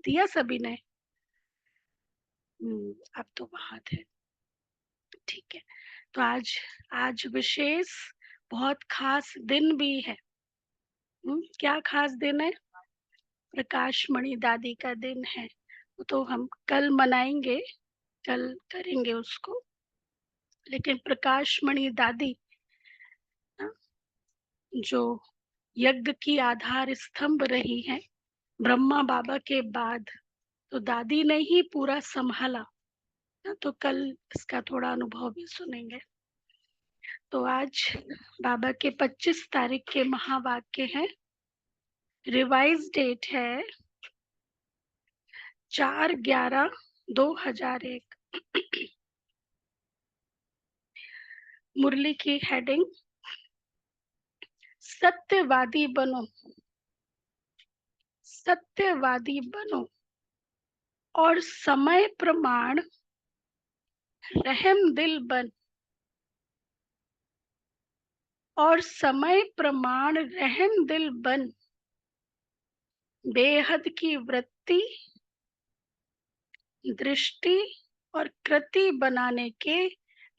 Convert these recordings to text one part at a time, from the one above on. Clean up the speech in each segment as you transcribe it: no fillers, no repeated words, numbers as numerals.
दिया सभी ने? अब तो बात है। ठीक है। तो आज आज विशेष बहुत खास दिन भी है। क्या खास दिन है? प्रकाश मणि दादी का दिन है। वो तो हम कल मनाएँगे, कल करेंगे उसको। लेकिन प्रकाश मणि दादी अ, जो यज्ञ की आधार स्तंभ रही हैं, ब्रह्मा बाबा के बाद, तो दादी ने ही पूरा सँभाला। तो कल इसका थोड़ा अनुभव भी सुनेंगे। तो आज बाबा के 25 तारीख के महावाक्य हैं। रिवाइज़ डेट है 4/11/2001। मुरली की हेडिंग सत्यवादी बनो, सत्यवादी बनो और समय प्रमाण रहमदिल बन, और समय प्रमाण रहमदिल बन, बेहद की वृत्ति, दृष्टि और कृति बनाने के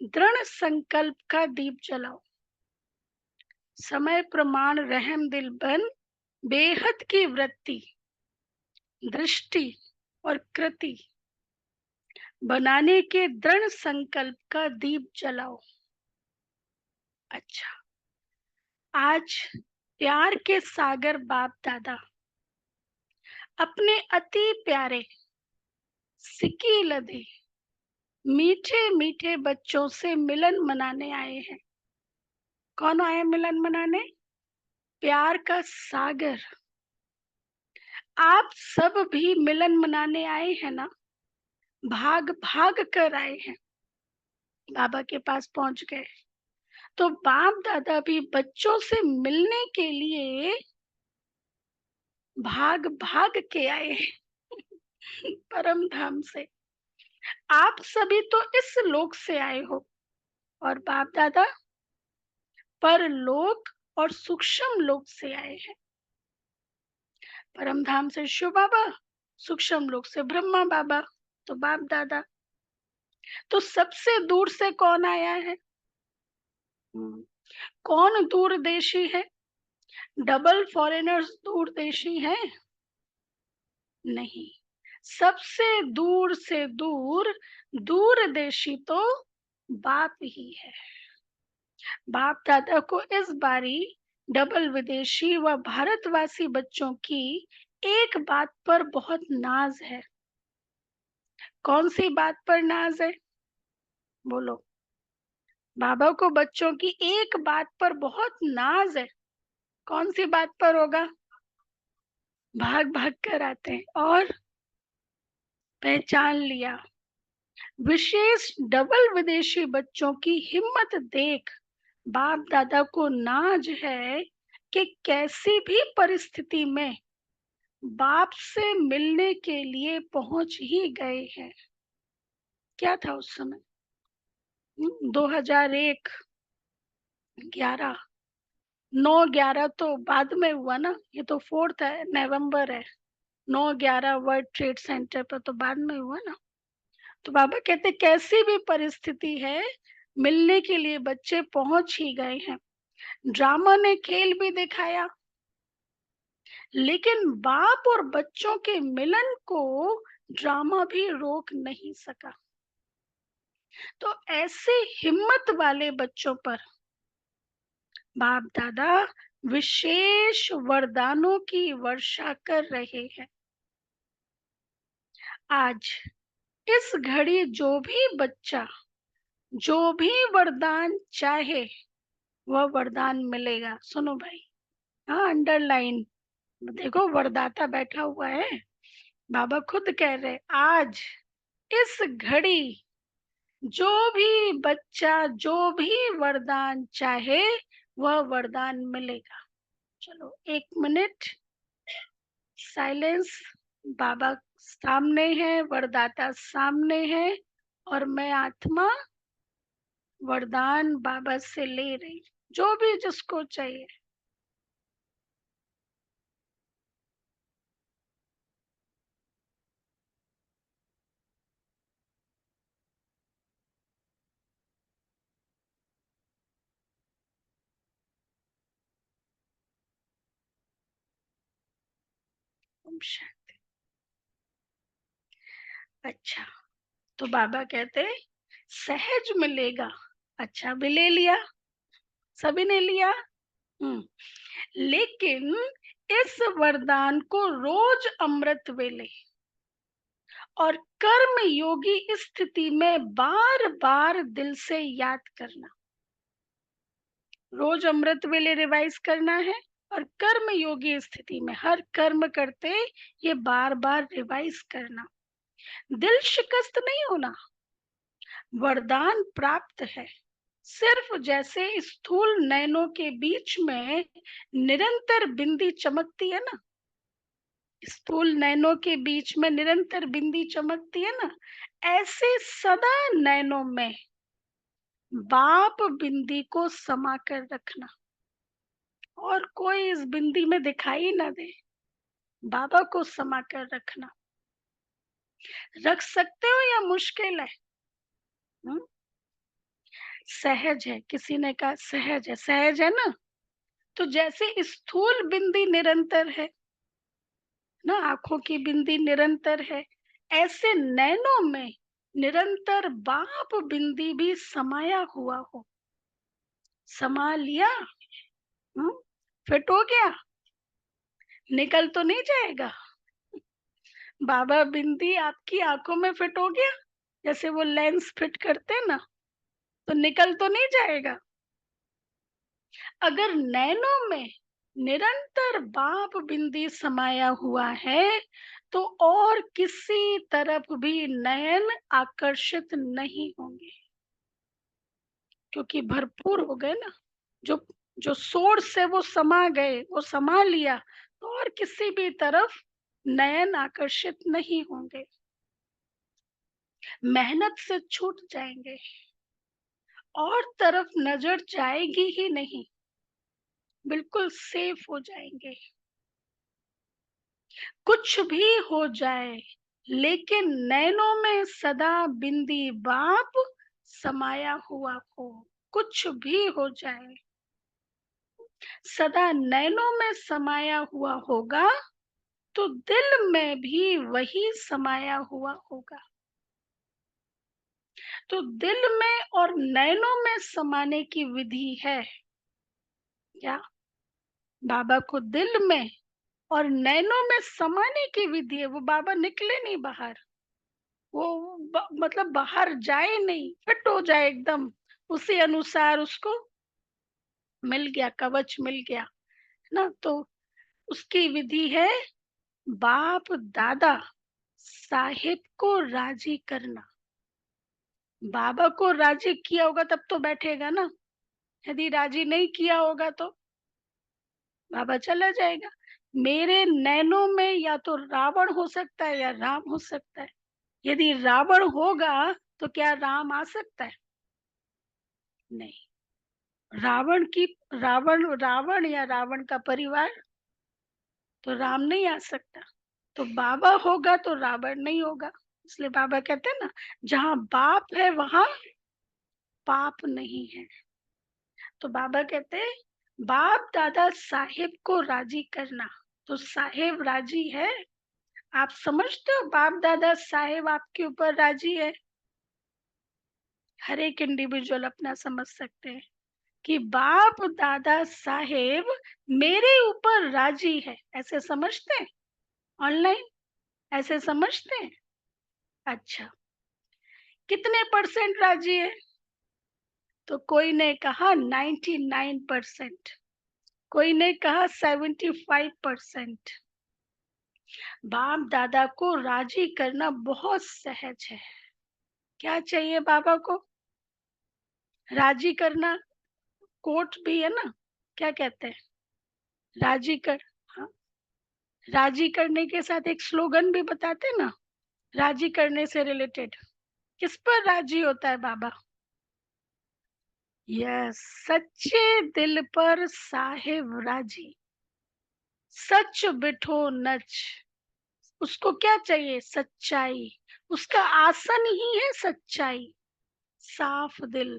दृढ़ संकल्प का दीप जलाओ। समय प्रमाण रहमदिल बन, बेहद की वृत्ति, दृष्टि और कृति बनाने के दृढ़ संकल्प का दीप जलाओ। अच्छा, आज प्यार के सागर बाप दादा अपने अति प्यारे सिक्की लदे मीठे मीठे बच्चों से मिलन मनाने आए हैं। कौन आए मिलन मनाने? प्यार का सागर। आप सब भी मिलन मनाने आए हैं ना? भाग भाग कर आए हैं, बाबा के पास पहुंच गए। तो बाप दादा भी बच्चों से मिलने के लिए भाग भाग के आए हैं परम धाम से। आप सभी तो इस लोक से आए हो, और बाप दादा परलोक और सूक्ष्म लोक से आए हैं। परम धाम से शिव बाबा, सूक्ष्म लोक से ब्रह्मा बाबा, तो बाप दादा। तो सबसे दूर से कौन आया है? कौन दूरदेशी है? डबल फॉरेनर्स दूरदेशी है? नहीं। सबसे दूर से दूर दूरदेशी तो बाप ही है। बाप दादा को इस बारी डबल विदेशी व भारतवासी बच्चों की एक बात पर बहुत नाज है। कौन सी बात पर नाज है? बोलो। बाबा को बच्चों की एक बात पर बहुत नाज है। कौन सी बात पर होगा? भाग भाग कर आते हैं और पहचान लिया। विशेष डबल विदेशी बच्चों की हिम्मत देख बाप दादा को नाज है कि कैसी भी परिस्थिति में बाप से मिलने के लिए पहुंच ही गए हैं। क्या था उस समय? 2001 11 9/11 तो बाद में हुआ ना, ये तो 4 है, नवंबर है। 9/11 वर्ल्ड ट्रेड सेंटर पर तो बाद में हुआ ना। तो बाबा कहते कैसी भी परिस्थिति है, मिलने के लिए बच्चे पहुंच ही गए हैं। ड्रामा ने खेल भी दिखाया, लेकिन बाप और बच्चों के मिलन को ड्रामा भी रोक नहीं सका। तो ऐसे हिम्मत वाले बच्चों पर बाप दादा विशेष वरदानों की वर्षा कर रहे हैं। आज इस घड़ी जो भी बच्चा जो भी वरदान चाहे वह वरदान मिलेगा। सुनो भाई, हाँ, अंडरलाइन। देखो, वरदाता बैठा हुआ है। बाबा खुद कह रहे आज इस घड़ी जो भी बच्चा जो भी वरदान चाहे वह वरदान मिलेगा। चलो 1 मिनट साइलेंस। बाबा सामने है, वरदाता सामने है, और मैं आत्मा वरदान बाबा से ले रही, जो भी जिसको चाहिए। ओम शांति। अच्छा, तो बाबा कहते सहज मिलेगा। अच्छा, भी ले लिया, सभी ने लिया। लेकिन इस वरदान को रोज अमृत वेले और कर्म योगी स्थिति में बार बार दिल से याद करना। रोज अमृत वेले रिवाइज करना है और कर्म योगी स्थिति में हर कर्म करते ये बार बार रिवाइज करना। दिल शिकस्त नहीं होना, वरदान प्राप्त है। सिर्फ जैसे स्थूल नयनों के बीच में निरंतर बिंदी चमकती है ना, स्थूल नयनों के बीच में निरंतर बिंदी चमकती है ना, ऐसे सदा नयनों में बाप बिंदी को समा कर रखना और कोई इस बिंदी में दिखाई ना दे, बाबा को समा कर रखना। रख सकते हो या मुश्किल है? हुँ? सहज है, किसी ने कहा सहज है ना। तो जैसे स्थूल बिंदी निरंतर है ना, आंखों की बिंदी निरंतर है, ऐसे नैनों में निरंतर बाप बिंदी भी समाया हुआ हो। समा लिया, हम्म, फिट हो गया, निकल तो नहीं जाएगा। बाबा बिंदी आपकी आंखों में फिट हो गया, जैसे वो लेंस फिट करते ना, तो निकल तो नहीं जाएगा। अगर नैनों में निरंतर बाप बिंदी समाया हुआ है तो और किसी तरफ भी नयन आकर्षित नहीं होंगे, क्योंकि भरपूर हो गए ना। जो जो सोर्स से वो समा गए, वो समा लिया, तो और किसी भी तरफ नयन आकर्षित नहीं होंगे, मेहनत से छूट जाएंगे और तरफ नजर जाएगी ही नहीं, बिल्कुल सेफ हो जाएंगे। कुछ भी हो जाए लेकिन नैनों में सदा बिंदी बाप समाया हुआ हो। कुछ भी हो जाए सदा नैनों में समाया हुआ होगा, तो दिल में भी वही समाया हुआ होगा। तो दिल में और नैनों में समाने की विधि है क्या? बाबा को दिल में और नैनों में समाने की विधि है। वो बाबा निकले नहीं बाहर, वो मतलब बाहर जाए नहीं, फिट हो जाए एकदम, उसी अनुसार उसको मिल गया, कवच मिल गया ना। तो उसकी विधि है बाप दादा साहिब को राजी करना। बाबा को राजी किया होगा तब तो बैठेगा ना, यदि राजी नहीं किया होगा तो बाबा चला जाएगा। मेरे नैनों में या तो रावण हो सकता है या राम हो सकता है। यदि रावण होगा तो क्या राम आ सकता है? नहीं। रावण की रावण रावण या रावण का परिवार, तो राम नहीं आ सकता। तो बाबा होगा तो रावण नहीं होगा। इसलिए बाबा कहते हैं ना, जहां बाप है वहां पाप नहीं है। तो बाबा कहते हैं बाप दादा साहिब को राजी करना। तो साहिब राजी है, आप समझते हो बाप दादा साहिब आपके ऊपर राजी है। हर एक इंडिविजुअल अपना समझ सकते हैं कि बाप दादा साहेब मेरे ऊपर राजी है, ऐसे समझते हैं। ऑनलाइन ऐसे समझते हैं। अच्छा, कितने परसेंट राजी है? तो कोई ने कहा 99%, कोई ने कहा 75%। बाप दादा को राजी करना बहुत सहज है। क्या चाहिए बाबा को? राजी करना। कोट भी है ना, क्या कहते हैं? राजी कर, हाँ, राजी करने के साथ एक स्लोगन भी बताते ना, राजी करने से रिलेटेड। किस पर राजी होता है बाबा? यस, सच्चे दिल पर साहिब राजी। सच बिठो नच। उसको क्या चाहिए? सच्चाई। उसका आसन ही है सच्चाई, साफ दिल।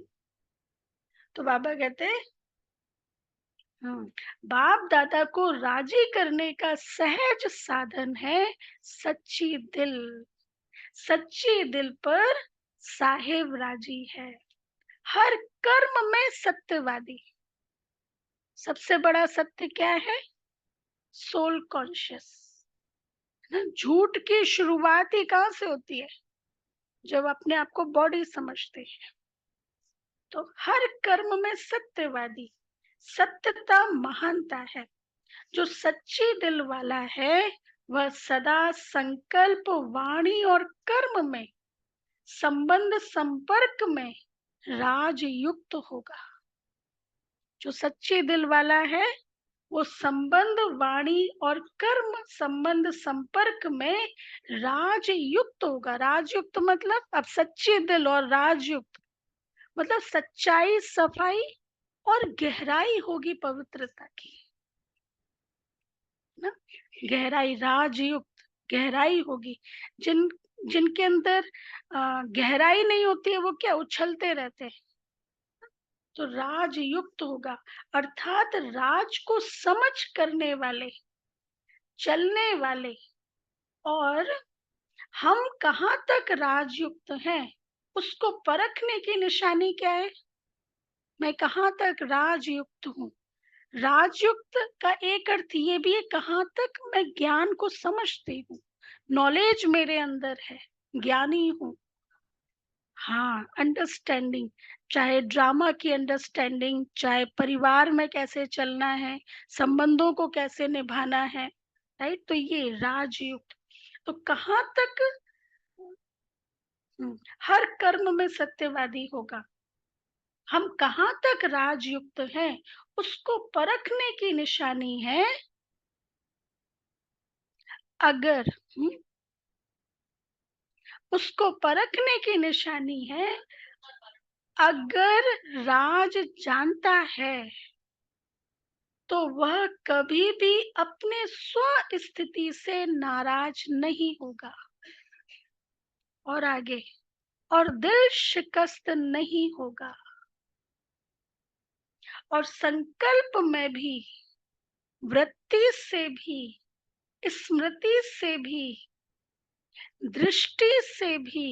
तो बाबा कहते हैं बाप दादा को राजी करने का सहज साधन है सच्ची दिल। सच्ची दिल पर साहेब राजी है। हर कर्म में सत्यवादी। सबसे बड़ा सत्य क्या है? Soul conscious. झूठ की शुरुआत ही कहाँ से होती है? जब अपने आप को बॉडी समझते हैं। तो हर कर्म में सत्यवादी। सत्यता महानता है। जो सच्ची दिल वाला है वह सदा संकल्प, वाणी और कर्म में, संबंध संपर्क में राजयुक्त होगा। जो सच्चे दिल वाला है वो संबंध, वाणी और कर्म, संबंध संपर्क में राजयुक्त होगा। राजयुक्त मतलब, अब सच्चे दिल और राजयुक्त मतलब सच्चाई, सफाई और गहराई होगी पवित्रता की ना। गहराई, राजयुक्त गहराई होगी। जिन जिनके अंदर गहराई नहीं होती है वो क्या उछलते रहते हैं। तो राजयुक्त होगा, अर्थात राज को समझ करने वाले, चलने वाले। और हम कहाँ तक राजयुक्त हैं उसको परखने की निशानी क्या है? मैं कहाँ तक राजयुक्त हूँ। राजयुक्त का एक अर्थ ये भी है कहाँ तक मैं ज्ञान को समझती हूँ, नॉलेज मेरे अंदर है, ज्ञानी हूँ। हाँ, अंडरस्टैंडिंग, चाहे ड्रामा की अंडरस्टैंडिंग, चाहे परिवार में कैसे चलना है, संबंधों को कैसे निभाना है, राइट। तो ये राजयुक्त। तो कहाँ तक? हर कर्म में सत्यवादी होगा। हम कहाँ तक राजयुक्त हैं उसको परखने की निशानी है अगर उसको परखने की निशानी है अगर राज जानता है तो वह कभी भी अपने स्व स्थिति से नाराज नहीं होगा। और आगे, और दिल शिकस्त नहीं होगा। और संकल्प में भी, वृत्ति से भी, स्मृति से भी, दृष्टि से भी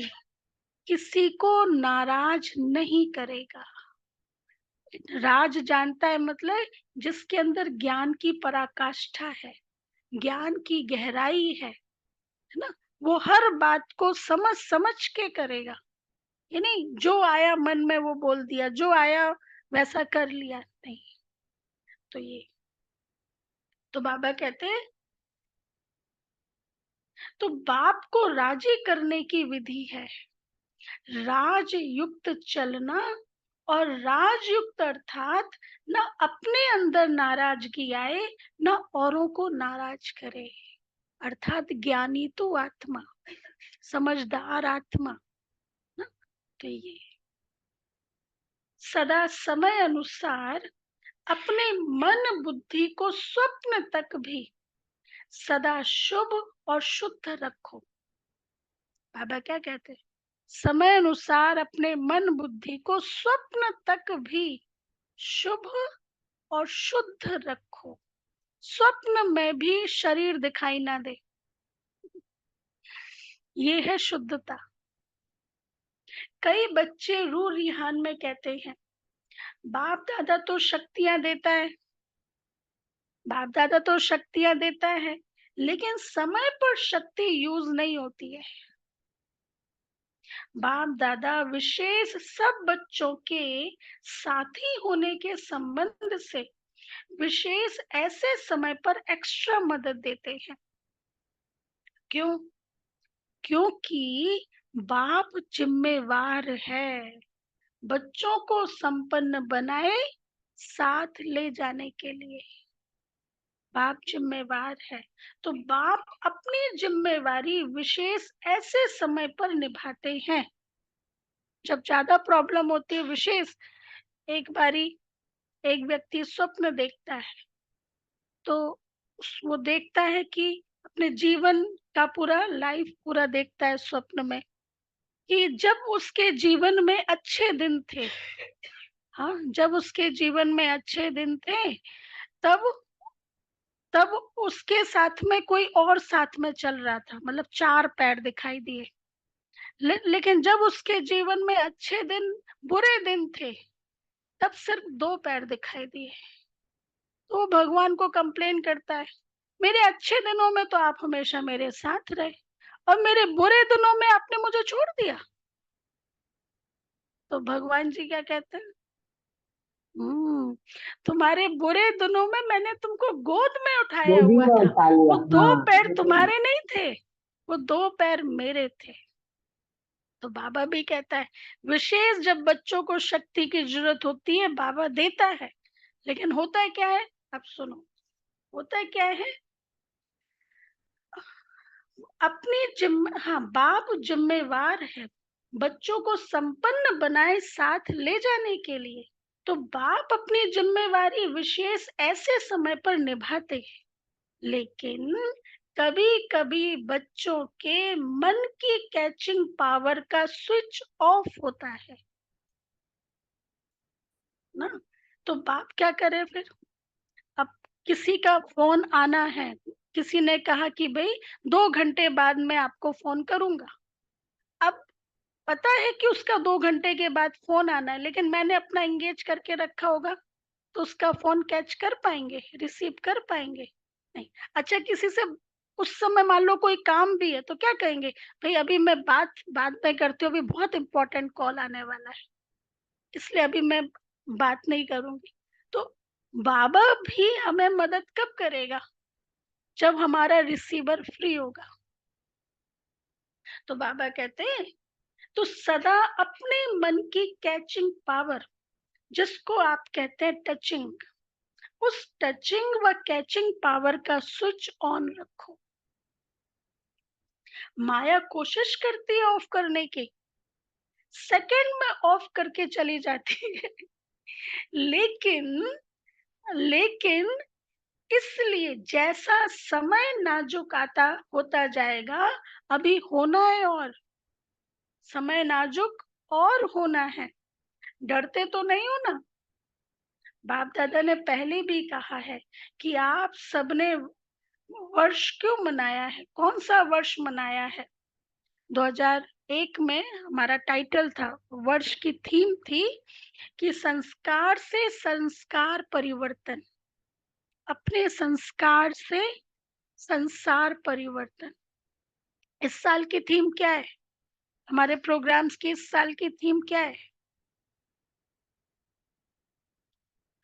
किसी को नाराज नहीं करेगा। राज जानता है मतलब जिसके अंदर ज्ञान की पराकाष्ठा है, ज्ञान की गहराई है ना। वो हर बात को समझ समझ के करेगा। ये नहीं जो आया मन में वो बोल दिया, जो आया वैसा कर लिया, नहीं। तो ये, तो बाबा कहते हैं, तो बाप को राजी करने की विधि है राजयुक्त चलना। और राजयुक्त अर्थात न अपने अंदर नाराजगी आए, न औरों को नाराज करे। अर्थात ज्ञानी तो आत्मा, समझदार आत्मा ना। तो ये सदा समय अनुसार अपने मन बुद्धि को स्वप्न तक भी सदा शुभ और शुद्ध रखो। बाबा क्या कहते हैं? समय अनुसार अपने मन बुद्धि को स्वप्न तक भी शुभ और शुद्ध रखो। स्वप्न में भी शरीर दिखाई ना दे, ये है शुद्धता। कई बच्चे रूह रिहान में कहते हैं बाप दादा तो शक्तियां देता है, बाप दादा तो शक्तियां देता है, लेकिन समय पर शक्ति यूज नहीं होती है। बाप दादा विशेष सब बच्चों के साथी होने के संबंध से विशेष ऐसे समय पर एक्स्ट्रा मदद देते हैं। क्यों? क्योंकि बाप जिम्मेवार है बच्चों को संपन्न बनाए साथ ले जाने के लिए। बाप जिम्मेवार है, तो बाप अपनी जिम्मेवारी विशेष ऐसे समय पर निभाते हैं जब ज्यादा प्रॉब्लम होती है। विशेष एक बारी एक व्यक्ति स्वप्न देखता है, तो वो देखता है कि अपने जीवन का पूरा लाइफ पूरा देखता है स्वप्न में कि जब उसके जीवन में अच्छे दिन थे। हाँ, जब उसके जीवन में अच्छे दिन थे तब तब उसके साथ में कोई और साथ में चल रहा था, मतलब 4 पैर दिखाई दिए। लेकिन जब उसके जीवन में अच्छे दिन, बुरे दिन थे, तब सिर्फ 2 पैर दिखाई दिए। तो वो भगवान को कंप्लेन करता है, मेरे अच्छे दिनों में तो आप हमेशा मेरे साथ रहे और मेरे बुरे दिनों में आपने मुझे छोड़ दिया। तो भगवान जी क्या कहते हैं, तुम्हारे बुरे दिनों में मैंने तुमको गोद में उठाया गोदी हुआ में था। उठा लिया, वो 2 हाँ पैर बिल्कुल। तुम्हारे नहीं थे, वो 2 पैर मेरे थे। तो बाबा भी कहता है, विशेष जब बच्चों को शक्ति की जरूरत होती है, बाबा देता है। लेकिन होता है क्या है, अब सुनो, होता है क्या है, अपनी हाँ, बाप जिम्मेवार है बच्चों को संपन्न बनाए साथ ले जाने के लिए। तो बाप अपनी जिम्मेवारी विशेष ऐसे समय पर निभाते हैं, लेकिन कभी कभी बच्चों के मन की कैचिंग पावर का स्विच ऑफ होता है ना। तो बाप क्या करे फिर, अब किसी का फोन आना है, किसी ने कहा कि भाई 2 घंटे बाद मैं आपको फोन करूंगा। अब पता है कि उसका 2 घंटे के बाद फोन आना है, लेकिन मैंने अपना एंगेज करके रखा होगा, तो उसका फोन कैच कर पाएंगे, रिसीव कर पाएंगे? नहीं। अच्छा, किसी से उस समय मान लो कोई काम भी है, तो क्या कहेंगे, भाई अभी मैं बात बाद में करती हूँ, अभी बहुत इंपॉर्टेंट कॉल आने वाला है, इसलिए अभी मैं बात नहीं करूंगी। तो बाबा भी हमें मदद कब करेगा, जब हमारा रिसीवर फ्री होगा। तो बाबा कहते हैं, तो सदा अपने मन की कैचिंग पावर, जिसको आप कहते हैं टचिंग, उस टचिंग व कैचिंग पावर का स्विच ऑन रखो। माया कोशिश करती है ऑफ करने की, सेकंड में ऑफ करके चली जाती है। लेकिन लेकिन इसलिए जैसा समय नाजुक आता होता जाएगा, अभी होना है और समय नाजुक और होना है, डरते तो नहीं हो ना। बाप दादा ने पहले भी कहा है कि आप सबने वर्ष क्यों मनाया है, कौन सा वर्ष मनाया है। 2001 में हमारा टाइटल था, वर्ष की थीम थी कि संस्कार से संस्कार परिवर्तन, अपने संस्कार से संसार परिवर्तन। इस साल की थीम क्या है, हमारे प्रोग्राम्स की इस साल की थीम क्या है?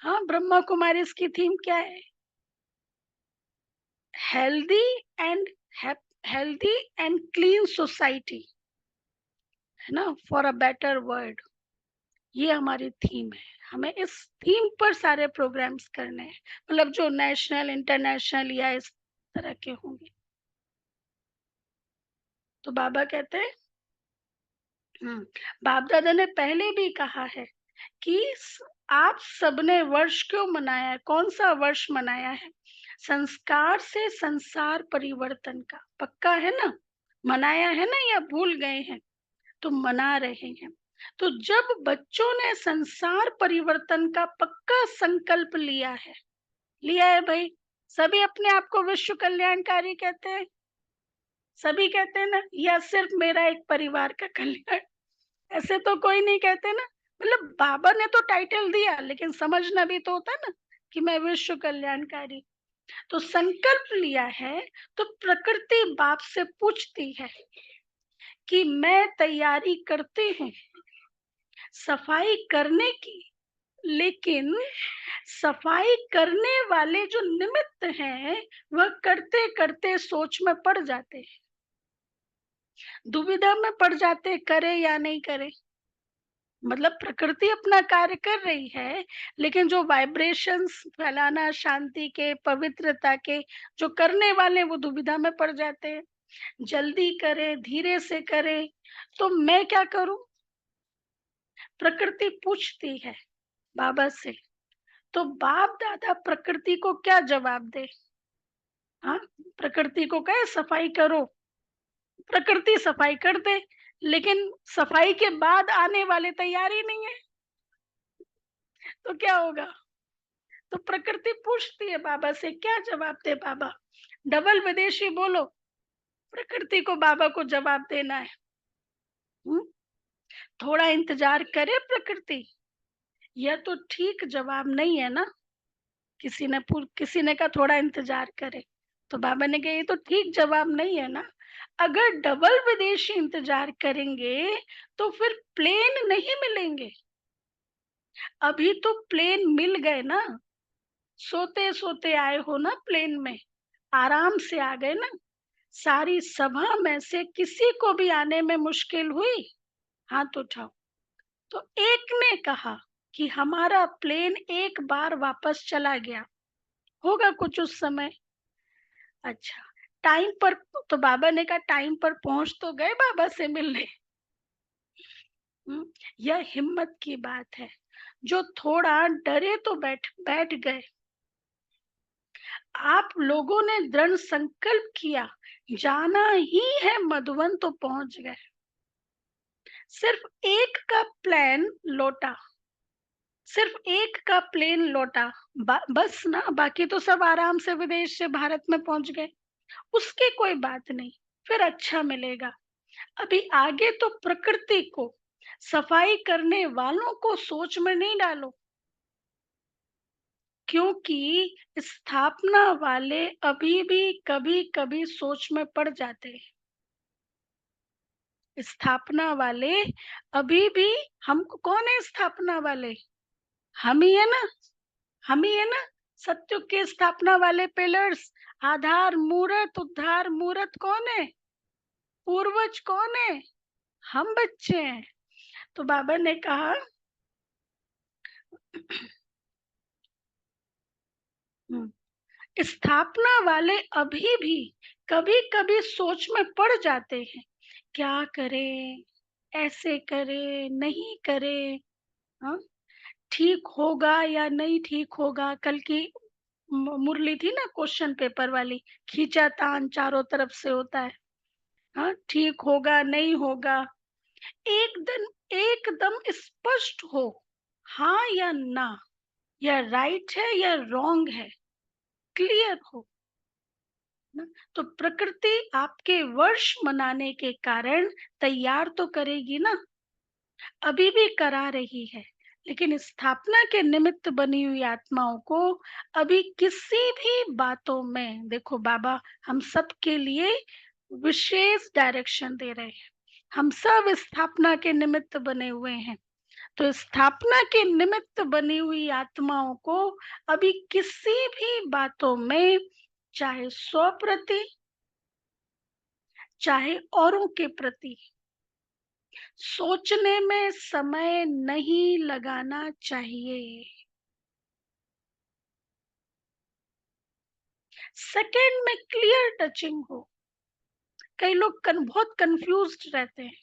हाँ, ब्रह्मा कुमारी, इसकी थीम क्या है? Healthy and healthy and clean society, है ना, फॉर अ बेटर वर्ल्ड। ये हमारी थीम है। हमें इस थीम पर सारे प्रोग्राम्स करने हैं, मतलब जो नेशनल, इंटरनेशनल या इस तरह के होंगे। तो बाबा कहते हैं, बाप दादा ने पहले भी कहा है कि आप सबने वर्ष क्यों मनाया है, कौन सा वर्ष मनाया है? संस्कार से संसार परिवर्तन का, पक्का है ना? मनाया है ना, या भूल गए हैं? तो मना रहे हैं। तो जब बच्चों ने संसार परिवर्तन का पक्का संकल्प लिया है भाई, सभी अपने आप को विश्व कल्याणकारी कहते हैं, सभी कहते हैं ना, या सिर्फ मेरा एक परिवार का कल्याण? ऐसे तो कोई नहीं कहते ना। मतलब बाबा ने तो टाइटल दिया, लेकिन समझना भी तो होता है ना कि मैं विश्व कल्याणकारी। तो संकल्प लिया है, तो प्रकृति बाप से पूछती है कि मैं तैयारी करती हूँ सफाई करने की, लेकिन सफाई करने वाले जो निमित्त हैं, वह करते करते सोच में पड़ जाते हैं, दुविधा में पड़ जाते, करे या नहीं करे। मतलब प्रकृति अपना कार्य कर रही है, लेकिन जो वाइब्रेशंस फैलाना, शांति के, पवित्रता के जो करने वाले, वो दुविधा में पड़ जाते हैं, जल्दी करे, धीरे से करे। तो मैं क्या करूं, प्रकृति पूछती है बाबा से। तो बाप दादा प्रकृति को क्या जवाब दे? हाँ, प्रकृति को कहे सफाई करो, प्रकृति सफाई कर दे, लेकिन सफाई के बाद आने वाले तैयार ही नहीं है, तो क्या होगा? तो प्रकृति पूछती है बाबा से, क्या जवाब दे बाबा? डबल विदेशी बोलो, प्रकृति को बाबा को जवाब देना है। हम्म, थोड़ा इंतजार करे प्रकृति। यह तो ठीक जवाब नहीं है ना। किसी ने कहा थोड़ा इंतजार करे, तो बाबा ने कहा ये तो ठीक जवाब नहीं है ना। अगर डबल विदेशी इंतजार करेंगे तो फिर प्लेन नहीं मिलेंगे। अभी तो प्लेन मिल गए ना, सोते सोते आए हो ना प्लेन में, आराम से आ गए ना। सारी सभा में से किसी को भी आने में मुश्किल हुई? हाथ उठाओ। तो एक ने कहा कि हमारा प्लेन एक बार वापस चला गया होगा कुछ उस समय। अच्छा, टाइम पर, तो बाबा ने कहा टाइम पर पहुंच तो गए बाबा से मिलने। हम्म, यह हिम्मत की बात है। जो थोड़ा डरे तो बैठ बैठ गए। आप लोगों ने दृढ़ संकल्प किया, जाना ही है मधुवन, तो पहुंच गए। सिर्फ एक का प्लान लौटा, सिर्फ एक का प्लेन लौटा, बस ना, बाकी तो सब आराम से विदेश से भारत में पहुंच गए। उसकी कोई बात नहीं, फिर अच्छा मिलेगा। अभी आगे तो प्रकृति को, सफाई करने वालों को सोच में नहीं डालो, क्योंकि स्थापना वाले अभी भी कभी कभी सोच में पड़ जाते हैं। स्थापना वाले अभी भी, हमको कौन है स्थापना वाले? हम ही है ना, हम ही है ना। सत्युग के स्थापना वाले पिलर्स, आधार मूर्त उद्धार मूर्त कौन है? पूर्वज कौन है? हम बच्चे हैं। तो बाबा ने कहा स्थापना वाले अभी भी कभी कभी सोच में पड़ जाते हैं, क्या करें, ऐसे करें नहीं करें, हाँ, ठीक होगा या नहीं ठीक होगा। कल की मुरली थी ना क्वेश्चन पेपर वाली, खींचातान चारों तरफ से होता है। हाँ, ठीक होगा नहीं होगा। एक दिन एकदम स्पष्ट हो, हाँ या ना, या राइट है या रॉन्ग है, क्लियर हो ना। तो प्रकृति आपके वर्ष मनाने के कारण तैयार तो करेगी ना, अभी भी करा रही है। लेकिन स्थापना के निमित्त बनी हुई आत्माओं को अभी किसी भी बातों में, देखो बाबा हम सब के लिए विशेष डायरेक्शन दे रहे हैं। हम सब स्थापना के निमित्त बने हुए हैं। तो स्थापना के निमित्त बनी हुई आत्माओं को अभी किसी भी बातों में, चाहे स्व प्रति चाहे औरों के प्रति, सोचने में समय नहीं लगाना चाहिए। सेकंड में क्लियर टचिंग हो। कई लोग बहुत कंफ्यूज्ड रहते हैं,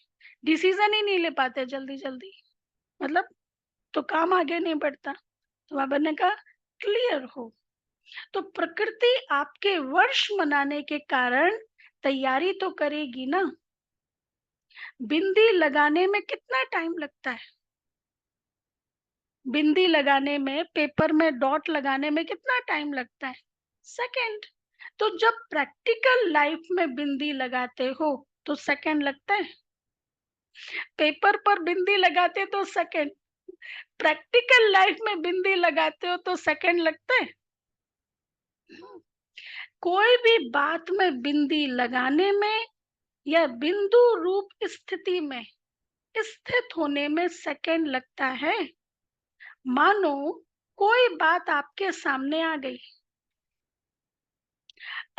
डिसीजन ही नहीं ले पाते जल्दी जल्दी, मतलब तो काम आगे नहीं बढ़ता। तो बाबा ने कहा क्लियर हो। तो प्रकृति आपके वर्ष मनाने के कारण तैयारी तो करेगी ना। बिंदी लगाने में कितना टाइम लगता है? बिंदी लगाने में, पेपर में डॉट लगाने में कितना टाइम लगता है? सेकंड। तो जब प्रैक्टिकल लाइफ में बिंदी लगाते हो तो सेकंड लगता है। पेपर पर बिंदी लगाते तो सेकंड, प्रैक्टिकल लाइफ में बिंदी लगाते हो तो सेकंड लगता है। कोई भी बात में बिंदी लगाने में या बिंदु रूप स्थिति में स्थित होने में सेकंड लगता है। मानो कोई बात आपके सामने आ गई,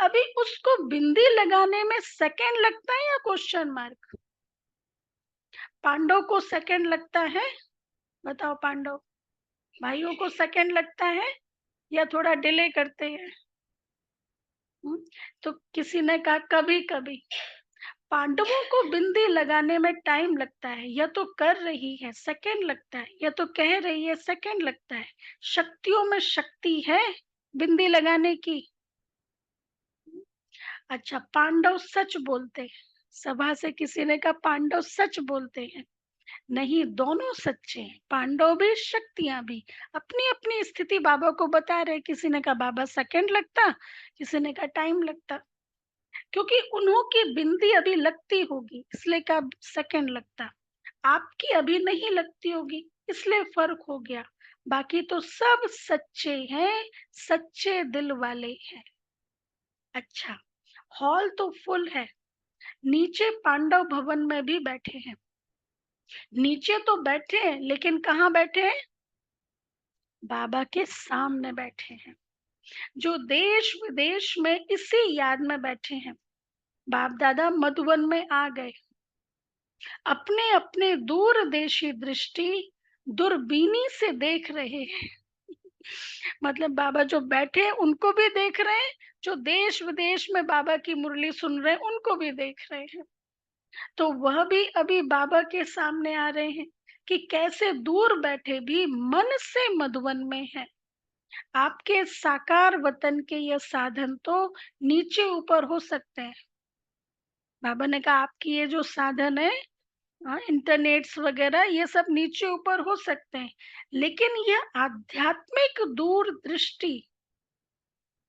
अभी उसको बिंदी लगाने में सेकंड लगता है या क्वेश्चन मार्क? पांडव को सेकंड लगता है? बताओ पांडव भाइयों को सेकंड लगता है या थोड़ा डिले करते हैं? तो किसी ने कहा कभी कभी। पांडवों को बिंदी लगाने में टाइम लगता है, या तो कर रही है सेकंड लगता है, या तो कह रही है सेकंड लगता है। शक्तियों में शक्ति है बिंदी लगाने की। अच्छा, पांडव सच बोलते हैं। सभा से किसी ने कहा पांडव सच बोलते हैं, नहीं, दोनों सच्चे हैं, पांडव भी शक्तियां भी। अपनी अपनी स्थिति बाबा को बता रहे। किसी ने कहा बाबा सेकंड लगता, किसी ने कहा टाइम लगता, क्योंकि उन्हों की बिंदी अभी लगती होगी इसलिए कहा सेकंड लगता, आपकी अभी नहीं लगती होगी इसलिए फर्क हो गया। बाकी तो सब सच्चे हैं, सच्चे दिल वाले हैं। अच्छा, हॉल तो फुल है, नीचे पांडव भवन में भी बैठे हैं। नीचे तो बैठे हैं लेकिन कहाँ बैठे हैं? बाबा के सामने बैठे हैं। जो देश विदेश में इसी याद में बैठे हैं। बाप दादा मधुबन में आ गए, अपने अपने दूरदेशी दृष्टि दूरबीनी से देख रहे हैं। मतलब बाबा जो बैठे हैं उनको भी देख रहे हैं, जो देश विदेश में बाबा की मुरली सुन रहे हैं उनको भी देख रहे हैं। तो वह भी अभी बाबा के सामने आ रहे हैं कि कैसे दूर बैठे भी मन से मधुबन में है। आपके साकार वतन के ये साधन तो नीचे ऊपर हो सकते हैं। बाबा ने कहा आपकी ये जो साधन है, इंटरनेट्स वगैरह, ये सब नीचे ऊपर हो सकते हैं, लेकिन यह आध्यात्मिक दूरदृष्टि,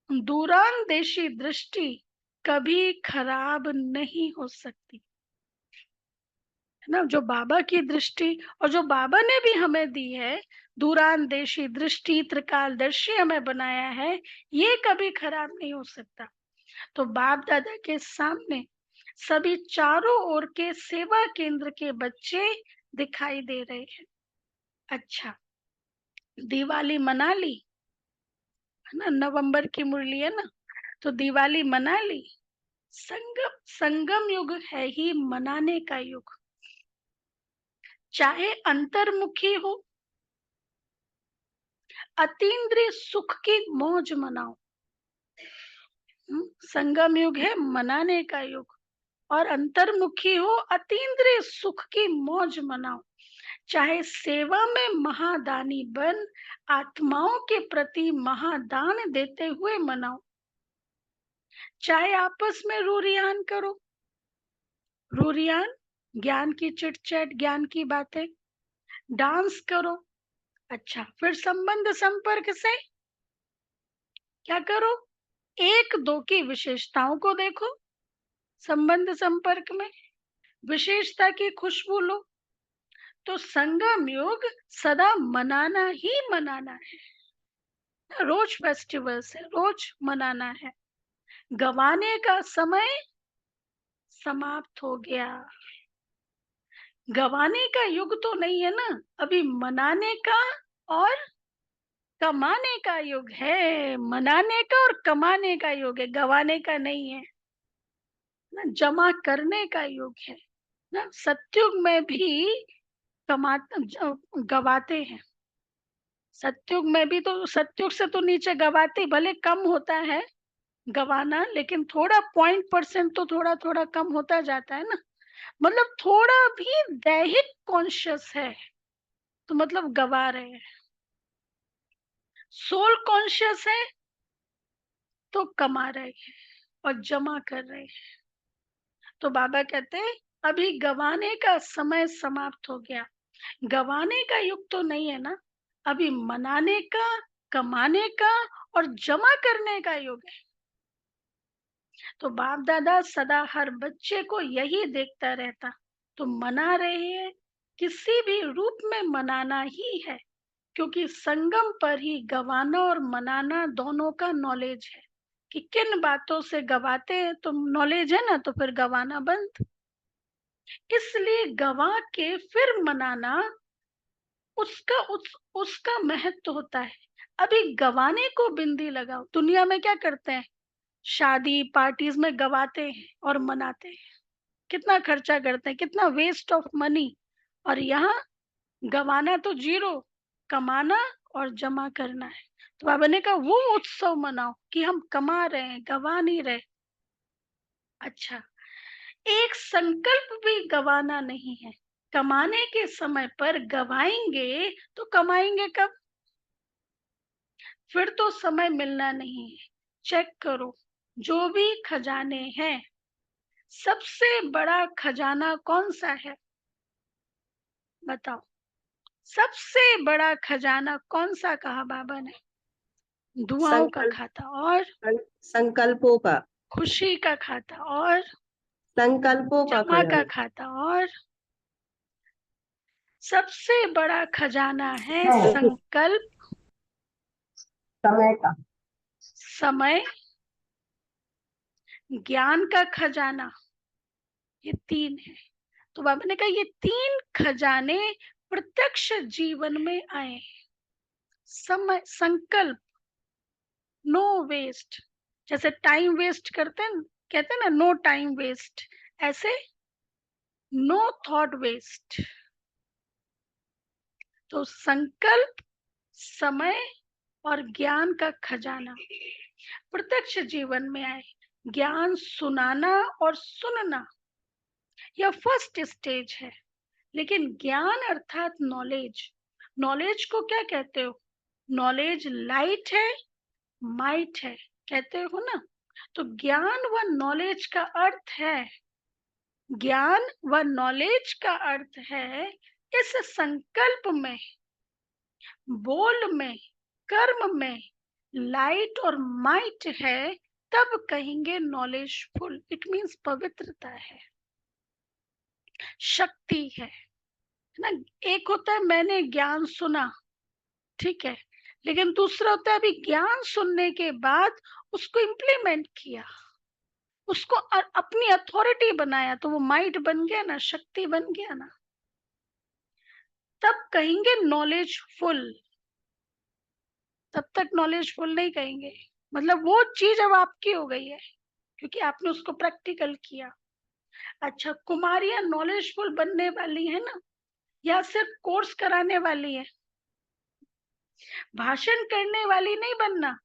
दूरांदेशी दृष्टि कभी खराब नहीं हो सकती है ना। जो बाबा की दृष्टि और जो बाबा ने भी हमें दी है, दूरांदेशी दृष्टि, त्रिकालदर्शी हमें बनाया है, ये कभी खराब नहीं हो सकता। तो बाप दादा के सामने सभी चारों ओर के सेवा केंद्र के बच्चे दिखाई दे रहे हैं। अच्छा, दिवाली मना ली है ना, नवंबर की मुरली है ना, तो दिवाली मना ली। संगम संगम युग है ही मनाने का युग। चाहे अंतर्मुखी हो, अतीन्द्रिय सुख की मौज मनाओ। संगम युग है मनाने का युग, और अंतर्मुखी हो, अतीन्द्रिय सुख की मौज मनाओ। चाहे सेवा में महादानी बन, आत्माओं के प्रति महादान देते हुए मनाओ। चाहे आपस में रूरियान करो, रूरियान ज्ञान की चिटचैट, ज्ञान की बातें, डांस करो। अच्छा, फिर संबंध संपर्क से क्या करो? एक दो की विशेषताओं को देखो, संबंध संपर्क में विशेषता की खुशबू लो। तो संगम युग सदा मनाना ही मनाना है, रोज फेस्टिवल्स है, रोज मनाना है। गवाने का समय समाप्त हो गया। गवाने का युग तो नहीं है ना, अभी मनाने का और कमाने का युग है। मनाने का और कमाने का युग है, गवाने का नहीं है ना, जमा करने का युग है ना। सत्युग में भी गवाते हैं। सत्युग में भी तो, सत्युग से तो नीचे गवाते, भले कम होता है गवाना, लेकिन थोड़ा पॉइंट परसेंट तो थोड़ा थोड़ा कम होता जाता है ना। मतलब थोड़ा भी दैहिक कॉन्शियस है तो मतलब गवा रहे हैं। सोल कॉन्शियस है तो कमा रहे हैं और जमा कर रहे हैं। तो बाबा कहते हैं अभी गवाने का समय समाप्त हो गया। गवाने का युग तो नहीं है ना, अभी मनाने का, कमाने का और जमा करने का युग है। तो बाप दादा सदा हर बच्चे को यही देखता रहता, तो मना रहे हैं, किसी भी रूप में मनाना ही है, क्योंकि संगम पर ही गवाना और मनाना दोनों का नॉलेज है कि किन बातों से गवाते हैं। तो नॉलेज है ना, तो फिर गवाना बंद। इसलिए गवा के फिर मनाना, उसका महत्व होता है। अभी गवाने को बिंदी लगाओ। दुनिया में क्या करते हैं, शादी पार्टीज में गवाते हैं और मनाते हैं, कितना खर्चा करते हैं, कितना वेस्ट ऑफ मनी। और यहाँ गवाना तो जीरो, कमाना और जमा करना है। तो बाबा ने कहा वो उत्सव मनाओ कि हम कमा रहे हैं, गवा नहीं रहे। अच्छा, एक संकल्प भी गवाना नहीं है। कमाने के समय पर गवाएंगे तो कमाएंगे कब? फिर तो समय मिलना नहीं है। चेक करो, जो भी खजाने हैं, सबसे बड़ा खजाना कौन सा है? बताओ, सबसे बड़ा खजाना कौन सा कहा बाबा ने? दुआओं का संकल्प खाता, और संकल्पों का खुशी का खाता, और संकल्पों का क्षमा का खजाना। खाता, और सबसे बड़ा खजाना है समय संकल्प, का। समय, ज्ञान का खजाना। ये तीन है। तो बाबा ने कहा ये तीन खजाने प्रत्यक्ष जीवन में आए। समय, संकल्प, नो वेस्ट। जैसे टाइम वेस्ट करते हैं, कहते हैं ना नो टाइम वेस्ट, ऐसे नो थॉट वेस्ट। तो संकल्प, समय और ज्ञान का खजाना प्रत्यक्ष जीवन में आए। ज्ञान सुनाना और सुनना यह फर्स्ट स्टेज है, लेकिन ज्ञान अर्थात नॉलेज, नॉलेज को क्या कहते हो? नॉलेज लाइट है, माइट है, कहते हो ना। तो ज्ञान व नॉलेज का अर्थ है, ज्ञान व नॉलेज का अर्थ है इस संकल्प में, बोल में, कर्म में लाइट और माइट है, तब कहेंगे नॉलेजफुल। इट मीन्स पवित्रता है, शक्ति है ना। एक होता है मैंने ज्ञान सुना, ठीक है, लेकिन दूसरा होता है अभी ज्ञान सुनने के बाद उसको इम्प्लीमेंट किया, उसको अपनी अथॉरिटी बनाया, तो वो माइट बन गया ना, शक्ति बन गया ना, तब कहेंगे नॉलेजफुल। तब तक नॉलेजफुल नहीं कहेंगे, मतलब वो चीज अब आपकी हो गई है क्योंकि आपने उसको प्रैक्टिकल किया। अच्छा, कुमारियां नॉलेजफुल बनने वाली है ना, या सिर्फ कोर्स कराने वाली है? भाषण करने वाली नहीं बनना,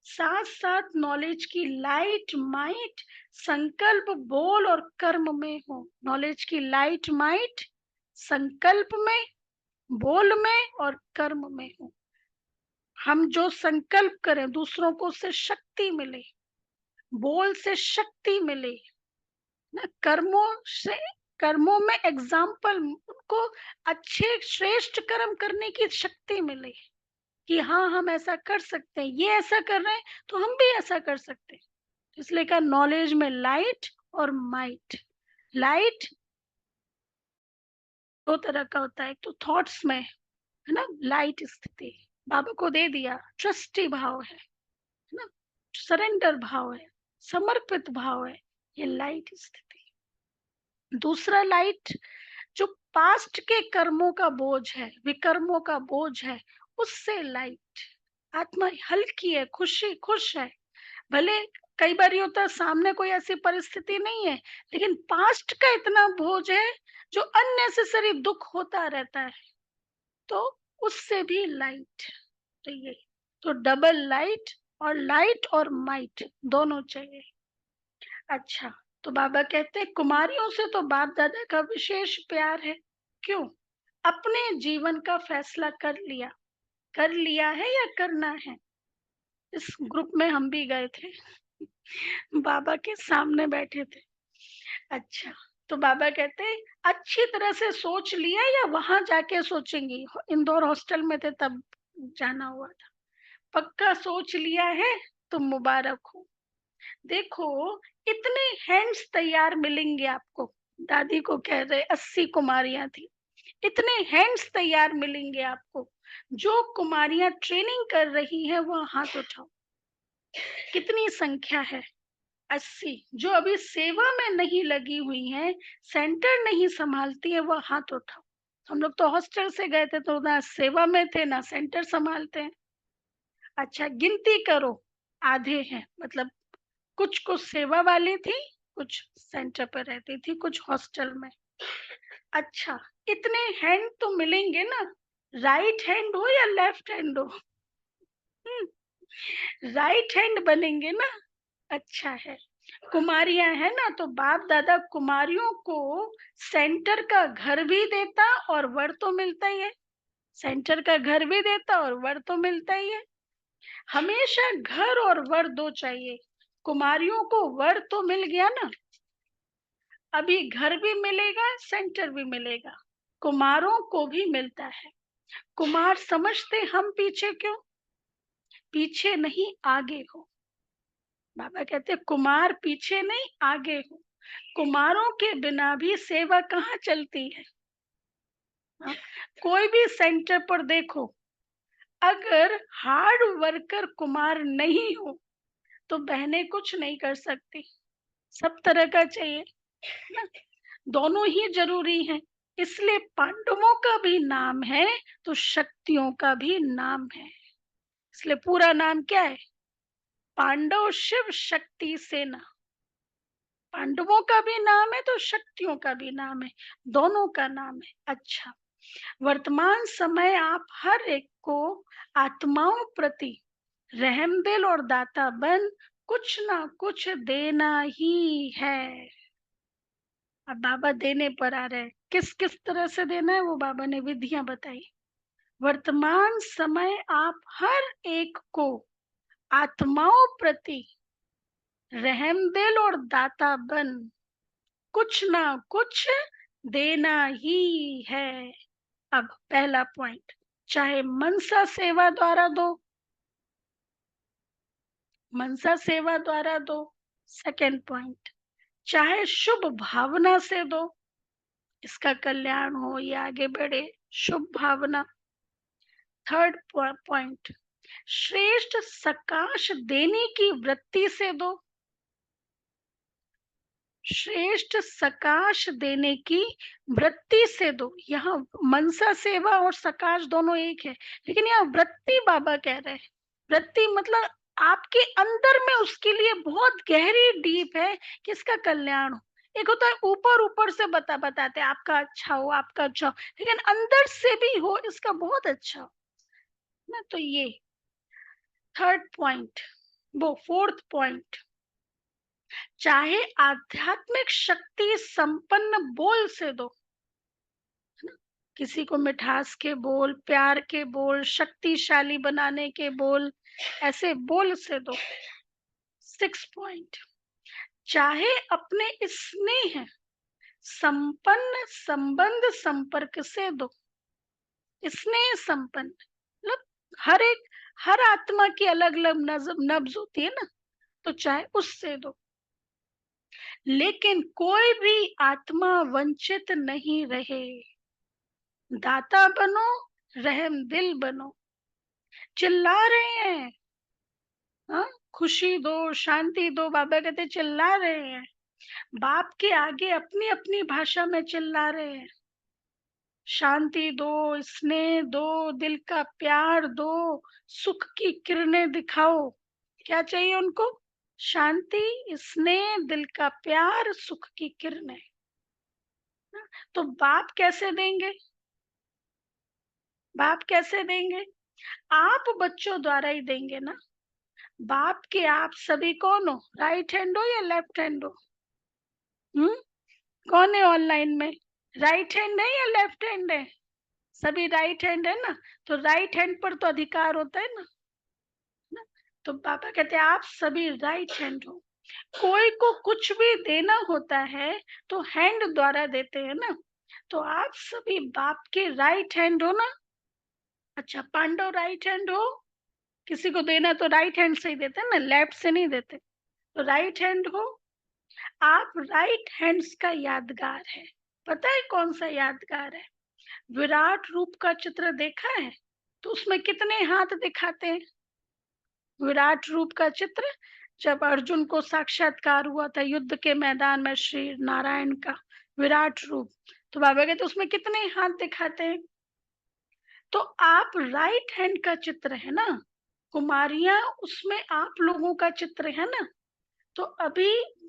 साथ साथ नॉलेज की लाइट माइट संकल्प, बोल और कर्म में हो। नॉलेज की लाइट माइट संकल्प में, बोल में और कर्म में हो। हम जो संकल्प करें दूसरों को उससे शक्ति मिले, बोल से शक्ति मिले ना, कर्मों से, कर्मों में एग्जाम्पल उनको अच्छे श्रेष्ठ कर्म करने की शक्ति मिले कि हाँ हम ऐसा कर सकते हैं, ये ऐसा कर रहे हैं तो हम भी ऐसा कर सकते हैं। इसलिए कहा नॉलेज में लाइट और माइट। लाइट दो तरह का होता है, एक तो थॉट्स में है ना, लाइट स्थिति बाबा को दे दिया, ट्रस्टी भाव है ना, सरेंडर भाव है, समर्पित भाव है, ये लाइट स्थिति। दूसरा लाइट जो पास्ट के कर्मों का बोझ है, विकर्मों का बोझ है, उससे लाइट, आत्मा हल्की है, खुश है। भले कई बार ये होता है सामने कोई ऐसी परिस्थिति नहीं है, लेकिन पास्ट का इतना बोझ है जो अननेसेसरी दुख होता रहता है, तो उससे भी लाइट। तो ये तो डबल लाइट, और लाइट और माइट दोनों चाहिए। अच्छा, तो बाबा कहते हैं कुमारियों से तो बाप दादा का विशेष प्यार है। क्यों? अपने जीवन का फैसला कर लिया है या करना है। इस ग्रुप में हम भी गए थे, बाबा के सामने बैठे थे। अच्छा, तो बाबा कहते हैं अच्छी तरह से सोच लिया या वहां जाके सोचेंगी? इंदौर हॉस्टल में थे तब जाना हुआ था। पक्का सोच लिया है तो मुबारक हो। देखो, इतने हैंड्स तैयार मिलेंगे आपको। दादी को कह रहे 80 कुमारियां थी, इतने हैंड्स तैयार मिलेंगे आपको। जो कुमारियां ट्रेनिंग कर रही हैं वो हाथ उठाओ, कितनी संख्या है? 80। जो अभी सेवा में नहीं लगी हुई हैं, सेंटर नहीं संभालती है, वो हाथ उठाओ। हम लोग तो हॉस्टल से गए थे तो ना सेवा में थे ना सेंटर संभालते हैं। अच्छा, गिनती करो, आधे हैं, मतलब कुछ सेवा वाली थी, कुछ सेंटर पर रहती थी, कुछ हॉस्टल में। अच्छा, इतने हैंड तो मिलेंगे ना, राइट हैंड हो या लेफ्ट हैंड हो? राइट हैंड बनेंगे ना। अच्छा है, कुमारियां है ना, तो बाप दादा कुमारियों को सेंटर का घर भी देता और वर तो मिलता ही है। सेंटर का घर भी देता और वर तो मिलता ही है। हमेशा घर और वर दो चाहिए। कुमारियों को वर तो मिल गया ना, अभी घर भी मिलेगा, सेंटर भी मिलेगा। कुमारों को भी मिलता है। कुमार समझते हम पीछे क्यों? पीछे नहीं आगे हो। बाबा कहते कुमार पीछे नहीं आगे हो। कुमारों के बिना भी सेवा कहाँ चलती है? हाँ? कोई भी सेंटर पर देखो, अगर हार्ड वर्कर कुमार नहीं हो तो बहनें कुछ नहीं कर सकती। सब तरह का चाहिए ना, दोनों ही जरूरी हैं। इसलिए पांडवों का भी नाम है तो शक्तियों का भी नाम है। इसलिए पूरा नाम क्या है? पांडव शिव शक्ति सेना। पांडवों का भी नाम है तो शक्तियों का भी नाम है, दोनों का नाम है। अच्छा, वर्तमान समय आप हर एक को आत्माओं प्रति रहमदिल और दाता बन कुछ ना कुछ देना ही है। अब बाबा देने पर आ रहे हैं, किस किस तरह से देना है वो बाबा ने विधियां बताई। वर्तमान समय आप हर एक को आत्माओं प्रति रहमदिल और दाता बन कुछ ना कुछ देना ही है। अब पहला पॉइंट, चाहे मनसा सेवा द्वारा दो, मनसा सेवा द्वारा दो। सेकंड पॉइंट, चाहे शुभ भावना से दो, इसका कल्याण हो या आगे बढ़े, शुभ भावना। थर्ड पॉइंट, श्रेष्ठ सकाश देने की वृत्ति से दो, श्रेष्ठ सकाश देने की वृत्ति से दो। यहाँ मनसा सेवा और सकाश दोनों एक है, लेकिन यहाँ वृत्ति बाबा कह रहे हैं। वृत्ति मतलब आपके अंदर में उसके लिए बहुत गहरी डीप है कि इसका कल्याण हो। एक होता है ऊपर ऊपर से बताते आपका अच्छा हो, आपका अच्छा हो, लेकिन अंदर से भी हो इसका बहुत अच्छा हो ना। तो ये थर्ड पॉइंट। वो फोर्थ पॉइंट, चाहे आध्यात्मिक शक्ति संपन्न बोल से दो, है ना? किसी को मिठास के बोल, प्यार के बोल, शक्तिशाली बनाने के बोल, ऐसे बोल से दो। सिक्स पॉइंट, चाहे अपने स्नेह संपन्न संबंध संपर्क से दो। स्नेह संपन्न मतलब हर आत्मा की अलग अलग नब्ज होती है ना, तो चाहे उससे दो। लेकिन कोई भी आत्मा वंचित नहीं रहे। दाता बनो, रहम दिल बनो। चिल्ला रहे हैं, हाँ, खुशी दो, शांति दो, बाबा कहते चिल्ला रहे हैं, बाप के आगे अपनी अपनी भाषा में चिल्ला रहे हैं। शांति दो, स्नेह दो, दिल का प्यार दो, सुख की किरणें दिखाओ। क्या चाहिए उनको? शांति, स्नेह, दिल का प्यार, सुख की किरणें। तो बाप कैसे देंगे? बाप कैसे देंगे? आप बच्चों द्वारा ही देंगे ना। बाप के आप सभी कौन हो? राइट हैंड हो या लेफ्ट हैंड हो? हम्म, कौन है ऑनलाइन में? राइट हैंड है या लेफ्ट हैंड है? सभी राइट हैंड है ना, तो राइट हैंड पर तो अधिकार होता है ना। तो पापा कहते हैं आप सभी राइट हैंड हो। कोई को कुछ भी देना होता है तो हैंड द्वारा देते हैं ना, तो आप सभी बाप के राइट हैंड हो ना। अच्छा, पांडव राइट हैंड हो? किसी को देना तो राइट हैंड से ही देते हैं ना, लेफ्ट से नहीं देते। तो राइट हैंड हो आप। राइट हैंड्स का यादगार है, पता है कौन सा यादगार है? विराट रूप का चित्र देखा है तो उसमें कितने हाथ दिखाते हैं? विराट रूप का चित्र, जब अर्जुन को साक्षात्कार हुआ था युद्ध के मैदान में श्री नारायण का विराट रूप, तो बाबा कहते उसमें कितने हाथ दिखाते हैं? तो आप राइट हैंड का चित्र है ना, कुमारियां उसमें आप लोगों का चित्र है ना। तो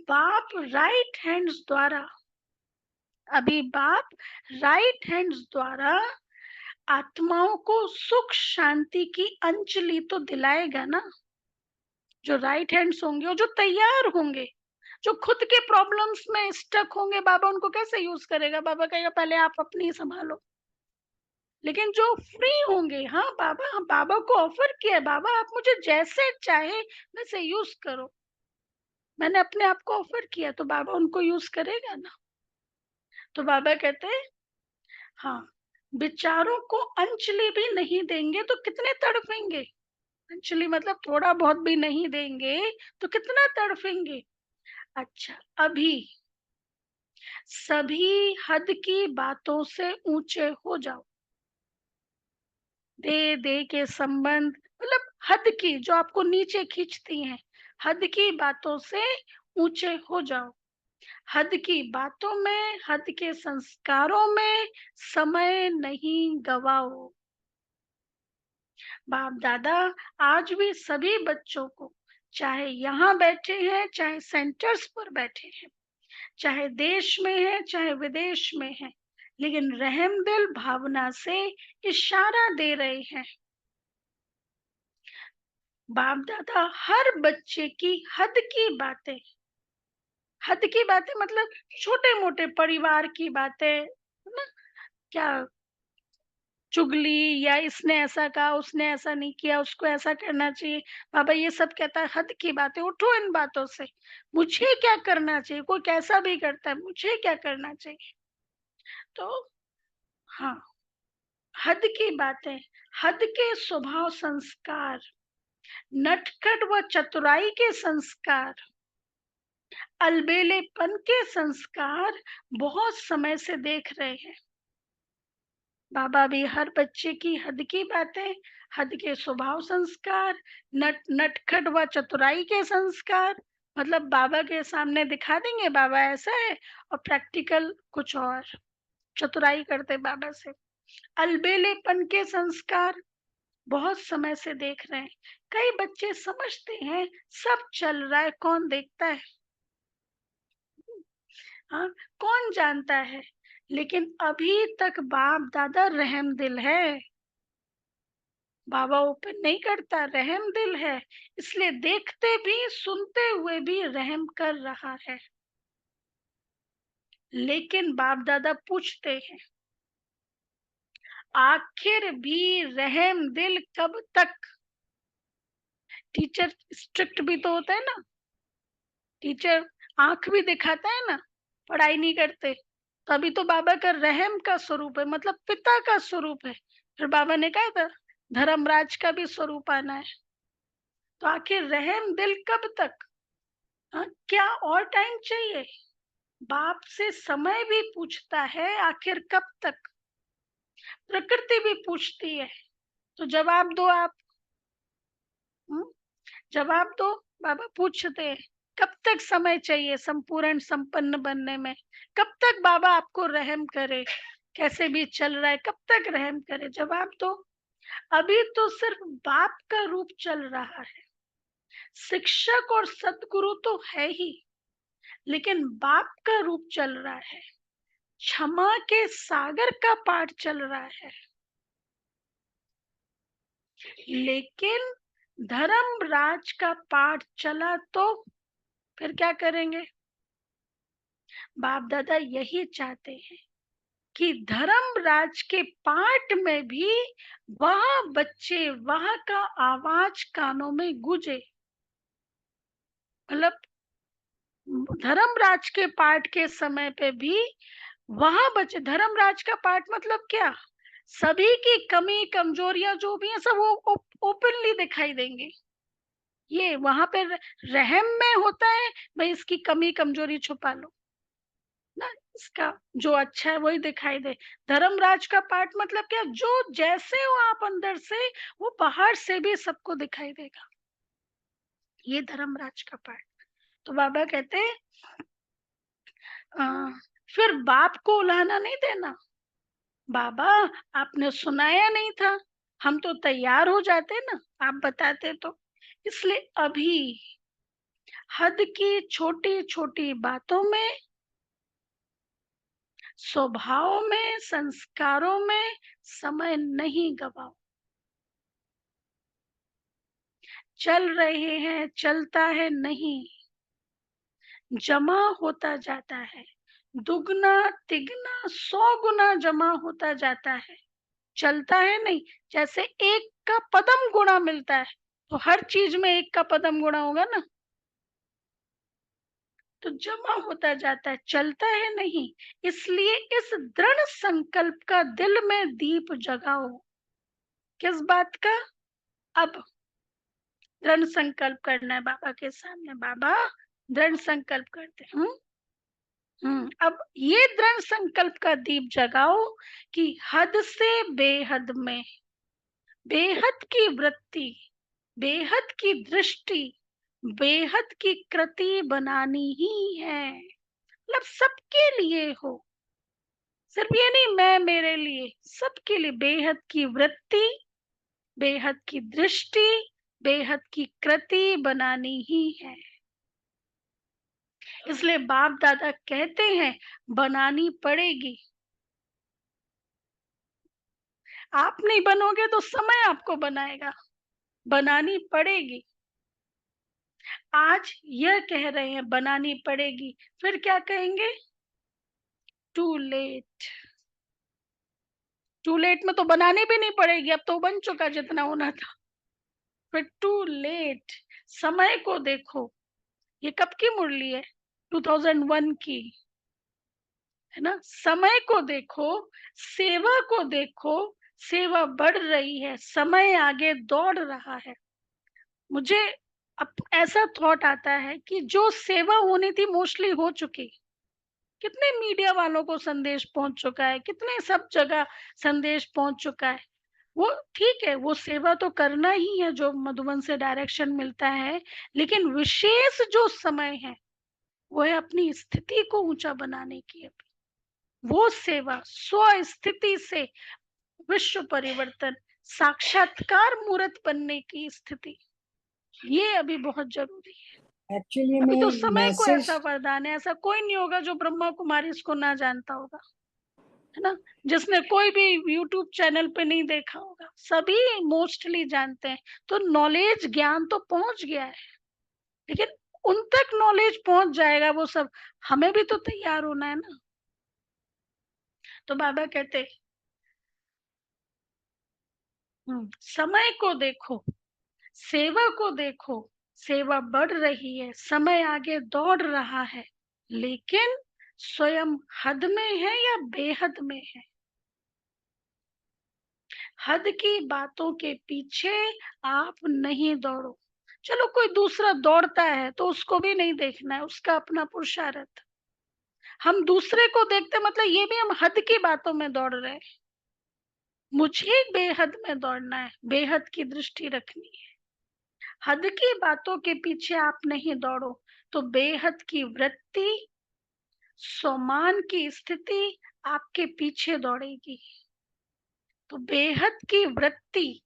बाप राइट हैंड्स द्वारा अभी बाप राइट हैंड्स द्वारा आत्माओं को सुख शांति की अंजलि तो दिलाएगा ना। जो राइट हैंड्स होंगे और जो तैयार होंगे, जो खुद के प्रॉब्लम्स में स्टक होंगे, बाबा उनको कैसे यूज करेगा? बाबा कहेगा पहले आप अपनी संभालो। लेकिन जो फ्री होंगे, हाँ बाबा, हाँ बाबा को ऑफर किया है, बाबा आप मुझे जैसे चाहे वैसे यूज करो, मैंने अपने आप को ऑफर किया, तो बाबा उनको यूज करेगा ना। तो बाबा कहते हैं हाँ, विचारों को अंजलि भी नहीं देंगे तो कितने तड़पेंगे। अंजलि मतलब थोड़ा बहुत भी नहीं देंगे तो कितना तड़पेंगे। अच्छा, अभी सभी हद की बातों से ऊंचे हो जाओ। दे दे के संबंध मतलब हद की जो आपको नीचे खींचती हैं, हद की बातों से ऊंचे हो जाओ। हद की बातों में, हद के संस्कारों में समय नहीं गवाओ। बाप दादा आज भी सभी बच्चों को, चाहे यहाँ बैठे हैं, चाहे सेंटर्स पर बैठे हैं, चाहे देश में है, चाहे विदेश में है, लेकिन रहमदिल भावना से इशारा दे रहे हैं। बाप दादा हर बच्चे की हद की बातें मतलब छोटे मोटे परिवार की बातें, है ना, क्या चुगली या इसने ऐसा कहा, उसने ऐसा नहीं किया, उसको ऐसा करना चाहिए। बाबा ये सब कहता है हद की बातें, उठो इन बातों से। मुझे क्या करना चाहिए? कोई कैसा भी करता है, मुझे क्या करना चाहिए? तो हाँ, हद की बातें, हद के स्वभाव संस्कार, नटखट व चतुराई के संस्कार, अलबेलेपन के संस्कार बहुत समय से देख रहे हैं। बाबा भी हर बच्चे की हद की बातें, हद के स्वभाव संस्कार, नटखट व चतुराई के संस्कार, मतलब बाबा के सामने दिखा देंगे बाबा ऐसा है, और प्रैक्टिकल कुछ और चतुराई करते बाबा से। अलबेलेपन के संस्कार बहुत समय से देख रहे हैं। कई बच्चे समझते हैं सब चल रहा है, कौन देखता है, हाँ, कौन जानता है। लेकिन अभी तक बाप दादा रहमदिल है। बाबा ओपन नहीं करता, रहम दिल है, इसलिए देखते भी सुनते हुए भी रहम कर रहा है। लेकिन बाप दादा पूछते हैं, आखिर भी रहम दिल कब तक? टीचर स्ट्रिक्ट भी तो होता है ना, टीचर आंख भी दिखाता है ना, पढ़ाई नहीं करते तो अभी तो बाबा का रहम का स्वरूप है, मतलब पिता का स्वरूप है। फिर बाबा ने कहा था धर्मराज का भी स्वरूप आना है, तो आखिर रहम दिल कब तक? हाँ, क्या और टाइम चाहिए? बाप से समय भी पूछता है आखिर कब तक, प्रकृति भी पूछती है, तो जवाब दो आप। हम्म, जवाब दो। बाबा पूछते हैं कब तक समय चाहिए संपूर्ण संपन्न बनने में, कब तक बाबा आपको रहम करे, कैसे भी चल रहा है कब तक रहम करे, जवाब दो। अभी तो सिर्फ बाप का रूप चल रहा है, शिक्षक और सदगुरु तो है ही, लेकिन बाप का रूप चल रहा है, क्षमा के सागर का पाठ चल रहा है। लेकिन धर्मराज का पाठ चला तो फिर क्या करेंगे? बाप दादा यही चाहते हैं कि धर्मराज के पाठ में भी वह बच्चे, वह का आवाज कानों में गूंजे। मतलब धर्मराज के पाठ के समय पे भी वह बच्चे, धर्मराज का पाठ मतलब क्या, सभी की कमी कमजोरियां जो भी है सब वो ओपनली दिखाई देंगे। ये वहां पे रहम में होता है, भाई इसकी कमी कमजोरी छुपा लो ना, इसका जो अच्छा है वही दिखाई दे। धर्मराज का पाठ मतलब क्या, जो जैसे हो आप अंदर से वो बाहर से भी सबको दिखाई देगा। ये धर्मराज का पाठ। तो बाबा कहते हैं अ, फिर बाप को उलाहना नहीं देना। बाबा आपने सुनाया नहीं था, हम तो तैयार हो जाते ना, आप बताते तो। इसलिए अभी हद की छोटी छोटी बातों में, स्वभाव में, संस्कारों में समय नहीं गवाओ। चल रहे हैं, चलता है नहीं, जमा होता जाता है, दुगना तिगना 100 गुना जमा होता जाता है। चलता है नहीं, जैसे एक का पदम गुणा मिलता है, तो हर चीज में एक का पदम गुणा होगा ना। तो जमा होता जाता है, चलता है नहीं। इसलिए इस दृढ़ संकल्प का दिल में दीप जगाओ। किस बात का? अब दृढ़ संकल्प करना है बाबा के सामने, बाबा दृढ़ संकल्प करते हैं। अब ये दृढ़ संकल्प का दीप जगाओ कि हद से बेहद में, बेहद की वृत्ति, बेहद की दृष्टि, बेहद की कृति बनानी ही है। मतलब सबके लिए हो, सिर्फ ये नहीं मैं मेरे लिए, सबके लिए बेहद की वृत्ति, बेहद की दृष्टि, बेहद की कृति बनानी ही है। इसलिए बाप दादा कहते हैं बनानी पड़ेगी। आप नहीं बनोगे तो समय आपको बनाएगा, बनानी पड़ेगी। आज यह कह रहे हैं बनानी पड़ेगी, फिर क्या कहेंगे? To late. टू लेट में तो बनानी भी नहीं पड़ेगी, अब तो बन चुका जितना होना था। फिर टू लेट, समय को देखो। ये कब की मुरली है? 2001 की, है ना? समय को देखो, सेवा को देखो, सेवा बढ़ रही है, समय आगे दौड़ रहा है। मुझे अब ऐसा थॉट आता है कि जो सेवा होनी थी मोस्टली हो चुकी। कितने मीडिया वालों को संदेश पहुंच चुका है, कितने सब जगह संदेश पहुंच चुका है। वो ठीक है, वो सेवा तो करना ही है जो मधुबन से डायरेक्शन मिलता है, लेकिन विशेष जो समय है वो है अपनी स्थिति को ऊंचा बनाने की। वो सेवा स्व स्थिति से विश्व परिवर्तन, साक्षात्कार मूर्त बनने की स्थिति, ये अभी बहुत जरूरी है। एक्चुअली अभी में तो समय को मैसेज ऐसा वरदान है, ऐसा कोई नहीं होगा जो ब्रह्मा कुमारी इसको ना जानता होगा, है ना? जिसने कोई भी यूट्यूब चैनल पे नहीं देखा होगा, सभी मोस्टली जानते हैं। तो नॉलेज, ज्ञान तो पहुंच गया है, लेकिन उन तक नॉलेज पहुंच जाएगा वो सब, हमें भी तो तैयार होना है ना। तो बाबा कहते समय को देखो, सेवा को देखो, सेवा बढ़ रही है, समय आगे दौड़ रहा है, लेकिन स्वयं हद में है या बेहद में है? हद की बातों के पीछे आप नहीं दौड़ो। चलो कोई दूसरा दौड़ता है तो उसको भी नहीं देखना है, उसका अपना पुरुषार्थ। हम दूसरे को देखते मतलब ये भी हम हद की बातों में दौड़ रहे हैं। मुझे बेहद में दौड़ना है, बेहद की दृष्टि रखनी है। हद की बातों के पीछे आप नहीं दौड़ो तो बेहद की वृत्ति, सम्मान की स्थिति आपके पीछे दौड़ेगी। तो बेहद की वृत्ति,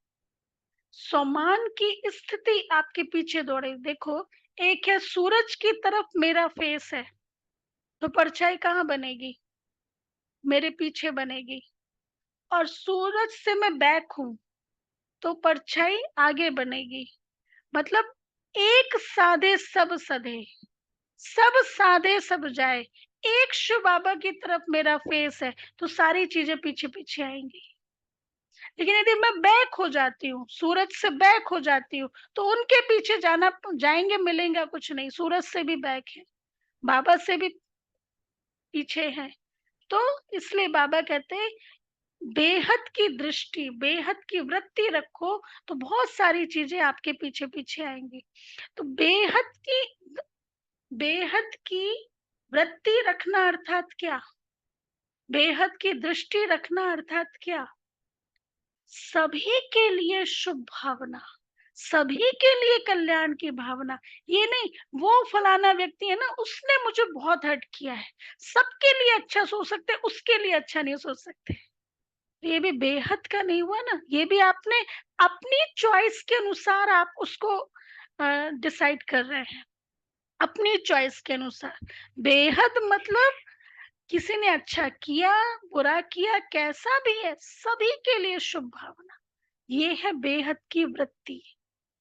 सम्मान की स्थिति आपके पीछे दौड़ेगी। देखो, एक है सूरज की तरफ मेरा फेस है तो परछाई कहाँ बनेगी? मेरे पीछे बनेगी। और सूरज से मैं बैक हूं तो परछाई आगे बनेगी। मतलब एक साधे सब सधे, सब साधे सब जाए। एक शिव बाबा की तरफ मेरा फेस है तो सारी चीजें पीछे पीछे आएंगी। लेकिन यदि मैं बैक हो जाती हूँ, सूरज से बैक हो जाती हूँ, तो उनके पीछे जाना, जाएंगे मिलेंगे कुछ नहीं। सूरज से भी बैक है, बाबा से भी पीछे है। तो इसलिए बाबा कहते हैं बेहद की दृष्टि, बेहद की वृत्ति रखो तो बहुत सारी चीजें आपके पीछे पीछे आएंगी। तो बेहद की वृत्ति रखना अर्थात क्या? बेहद की दृष्टि रखना अर्थात क्या? सभी के लिए शुभ भावना, सभी के लिए कल्याण की भावना। ये नहीं वो फलाना व्यक्ति है ना, उसने मुझे बहुत हर्ट किया है, सबके लिए अच्छा सोच सकते, उसके लिए अच्छा नहीं सोच सकते। ये भी बेहद का नहीं हुआ ना, ये भी आपने अपनी चॉइस के अनुसार आप उसको डिसाइड कर रहे हैं, अपनी चॉइस के अनुसार। बेहद मतलब किसी ने अच्छा किया, बुरा किया, कैसा भी है, सभी के लिए शुभ भावना। ये है बेहद की वृत्ति,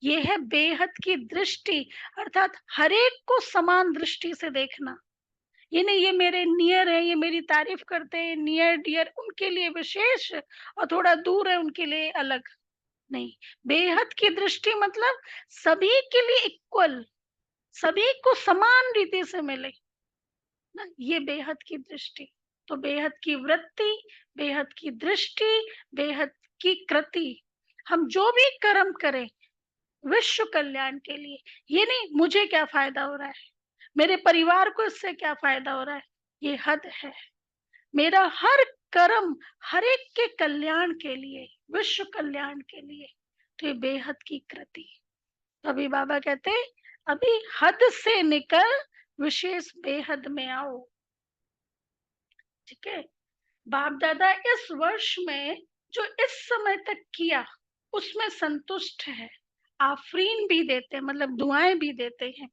ये है बेहद की दृष्टि, अर्थात हरेक को समान दृष्टि से देखना। ये नहीं ये मेरे नियर है, ये मेरी तारीफ करते हैं, नियर डियर, उनके लिए विशेष और थोड़ा दूर है उनके लिए अलग। नहीं, बेहद की दृष्टि मतलब सभी के लिए इक्वल, सभी को समान रीति से मिले। ना, ये बेहद की दृष्टि। तो बेहद की वृत्ति, बेहद की दृष्टि, बेहद की कृति, हम जो भी कर्म करें विश्व कल्याण के लिए, ये नहीं मुझे क्या फायदा हो रहा है, मेरे परिवार को इससे क्या फायदा हो रहा है, ये हद है। मेरा हर कर्म हर एक के कल्याण के लिए, विश्व कल्याण के लिए, तो ये बेहद की कृति। तभी बाबा कहते हैं अभी हद से निकल विशेष बेहद में आओ। ठीक है, बाप दादा इस वर्ष में जो इस समय तक किया उसमें संतुष्ट है, आफरीन भी देते हैं, मतलब दुआएं भी देते हैं,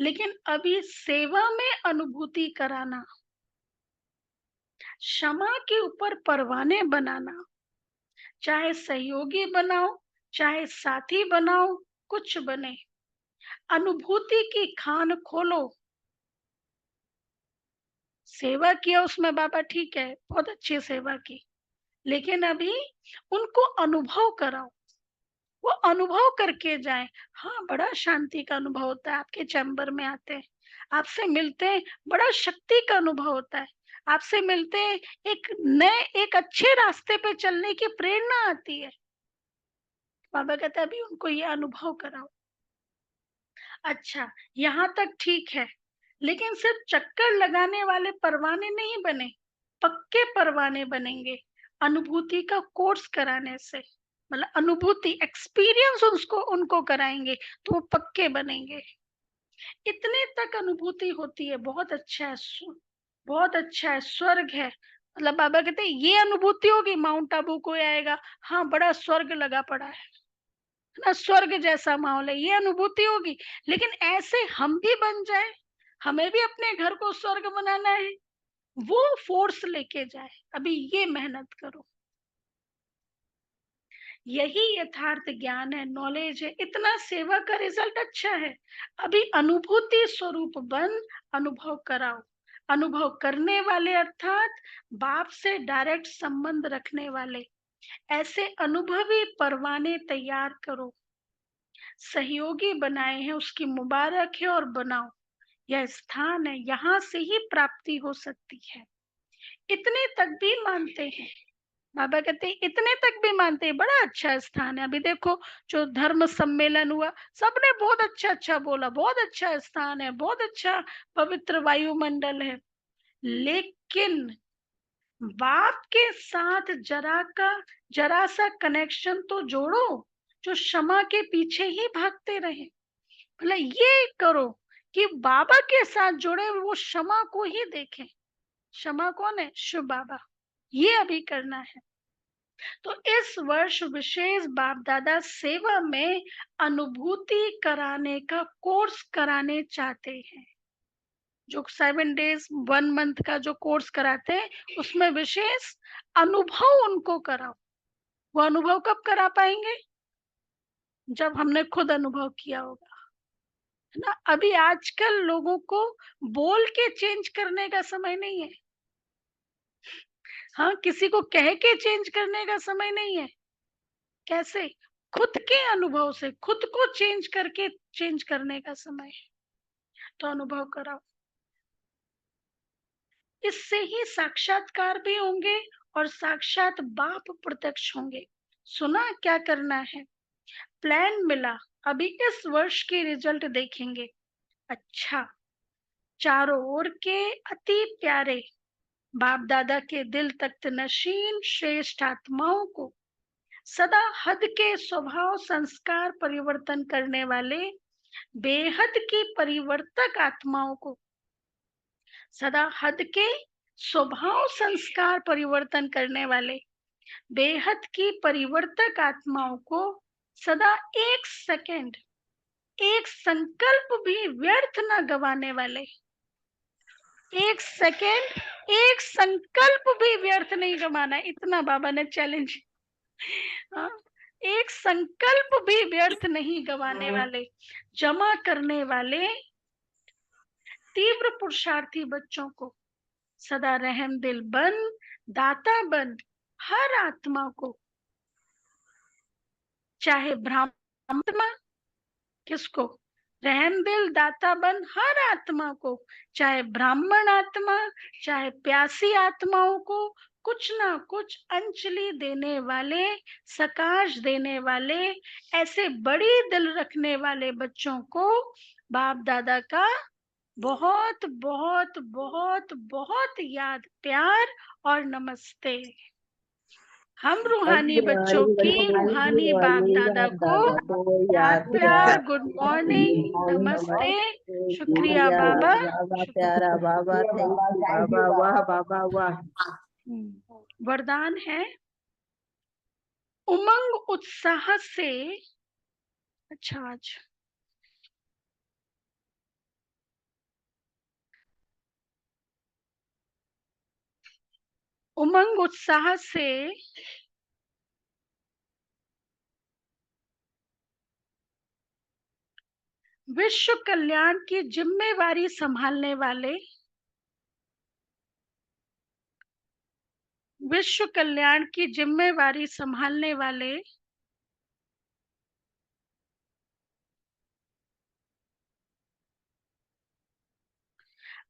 लेकिन अभी सेवा में अनुभूति कराना, क्षमा के ऊपर परवाने बनाना, चाहे सहयोगी बनाओ चाहे साथी बनाओ, कुछ बने, अनुभूति की खान खोलो। सेवा किया उसमें बाबा ठीक है, बहुत अच्छी सेवा की, लेकिन अभी उनको अनुभव कराओ, वो अनुभव करके जाएं। हाँ, बड़ा शांति का अनुभव होता है, आपके चैम्बर में आते हैं, आपसे मिलते हैं, बड़ा शक्ति का अनुभव होता है, आपसे मिलते हैं, एक अच्छे रास्ते पे चलने की प्रेरणा आती है। बाबा कहते हैं अभी उनको ये अनुभव कराओ। अच्छा, यहाँ तक ठीक है, लेकिन सिर्फ चक्कर लगाने वाले परवाने नहीं बने, पक्के परवाने बनेंगे अनुभूति का कोर्स कराने से, मतलब अनुभूति एक्सपीरियंस उसको उनको कराएंगे तो वो पक्के बनेंगे। इतने तक अनुभूति होती है, बहुत अच्छा है, बहुत अच्छा है, स्वर्ग है। मतलब बाबा कहते हैं ये अनुभूति होगी माउंट आबू को आएगा, हाँ बड़ा स्वर्ग लगा पड़ा है ना, स्वर्ग जैसा माहौल है, ये अनुभूति होगी। लेकिन ऐसे हम भी बन जाए, हमें भी अपने घर को स्वर्ग बनाना है, वो फोर्स लेके जाए, अभी ये मेहनत करो। यही यथार्थ ज्ञान है, नॉलेज है, इतना सेवा का रिजल्ट अच्छा है, अभी अनुभूति स्वरूप बन, अनुभव कराओ। अनुभव करने वाले अर्थात बाप से डायरेक्ट संबंध रखने वाले, ऐसे अनुभवी परवाने तैयार करो, सहयोगी बनाए हैं, उसकी मुबारक है और बनाओ। यह स्थान है, यहाँ से ही प्राप्ति हो सकती है। इतने तक भी मानते हैं, बाबा कहते हैं इतने तक भी मानते हैं, बड़ा अच्छा स्थान है। अभी देखो जो धर्म सम्मेलन हुआ, सबने बहुत अच्छा अच्छा बोला, बहुत अच्छा स्थान है, बहुत अच्छा पवित्र वायुमंडल है, लेकिन बाप के साथ जरा सा कनेक्शन तो जोड़ो, जो क्षमा के पीछे ही भागते रहे। मतलब ये करो कि बाबा के साथ जुड़े, वो क्षमा को ही देखें। क्षमा कौन है? शिव बाबा। ये अभी करना है। तो इस वर्ष विशेष बाप दादा सेवा में अनुभूति कराने का कोर्स कराने चाहते हैं। जो 7 डेज 1 मंथ का जो कोर्स कराते हैं, उसमें विशेष अनुभव उनको कराओ। वो अनुभव कब करा पाएंगे? जब हमने खुद अनुभव किया होगा, है ना। अभी आजकल लोगों को बोल के चेंज करने का समय नहीं है, हाँ, किसी को कह के चेंज करने का समय नहीं है। कैसे? खुद के अनुभव से खुद को चेंज करके चेंज करने का समय है। तो अनुभव कराओ, इससे ही साक्षात्कार भी होंगे और साक्षात बाप प्रत्यक्ष होंगे। सुना क्या करना है? प्लान मिला, अभी इस वर्ष के रिजल्ट देखेंगे। अच्छा, चारों ओर के अति प्यारे बाप दादा के दिल तख्त नशीन श्रेष्ठ आत्माओं को, सदा हद के स्वभाव संस्कार परिवर्तन करने वाले बेहद की परिवर्तक आत्माओं को, सदा हद के स्वभाव संस्कार परिवर्तन करने वाले बेहद की परिवर्तक आत्माओं को, सदा एक सेकंड एक संकल्प भी व्यर्थ न गवाने वाले, एक सेकंड एक संकल्प भी व्यर्थ नहीं गवाना, इतना बाबा ने चैलेंज। हाँ, एक संकल्प भी व्यर्थ नहीं गवाने वाले, जमा करने वाले तीव्र पुरुषार्थी बच्चों को, सदा रहम दिल बन, दाता बन, हर आत्मा को, चाहे ब्राह्मण, किसको? रहम दिल दाता बन हर आत्मा को, चाहे ब्राह्मण आत्मा, चाहे प्यासी आत्माओं को, कुछ ना कुछ अंजलि देने वाले, सकाश देने वाले, ऐसे बड़ी दिल रखने वाले बच्चों को बाप दादा का बहुत बहुत बहुत बहुत याद, प्यार और नमस्ते। हम रूहानी बच्चों की रूहानी बाप दादा को याद, प्यार, गुड मॉर्निंग, नमस्ते, शुक्रिया बाबा, शुक्रिया। प्यारा बाबा, थैंक यू बाबा, वाह बाबा वाह। वरदान है उमंग उत्साह से। अच्छा, आज उमंग उत्साह से विश्व कल्याण की जिम्मेवारी संभालने वाले, विश्व कल्याण की जिम्मेवारी संभालने वाले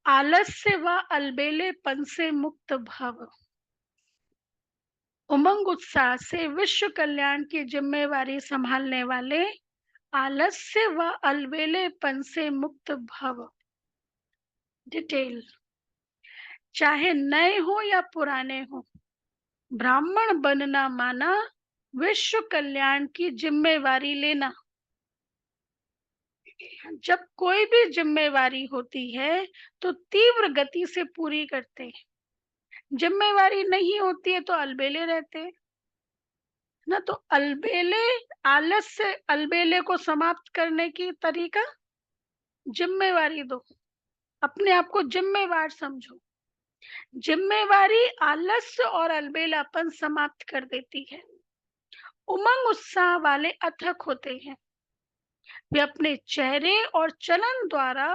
आलस्य व अलबेलेपन से मुक्त भव। उमंग उत्साह से विश्व कल्याण की जिम्मेवारी संभालने वाले आलस्य व अलबेलेपन से मुक्त भव। डिटेल, चाहे नए हो या पुराने हो, ब्राह्मण बनना माना विश्व कल्याण की जिम्मेवारी लेना। जब कोई भी जिम्मेवारी होती है तो तीव्र गति से पूरी करते हैं, जिम्मेवारी नहीं होती है तो अलबेले रहते हैं ना। तो अलबेले, आलस्य अलबेले को समाप्त करने की तरीका, जिम्मेवारी दो, अपने आप को जिम्मेवार समझो। जिम्मेवारी आलस्य और अलबेलापन समाप्त कर देती है। उमंग उत्साह वाले अथक होते हैं, वे अपने चेहरे और चलन द्वारा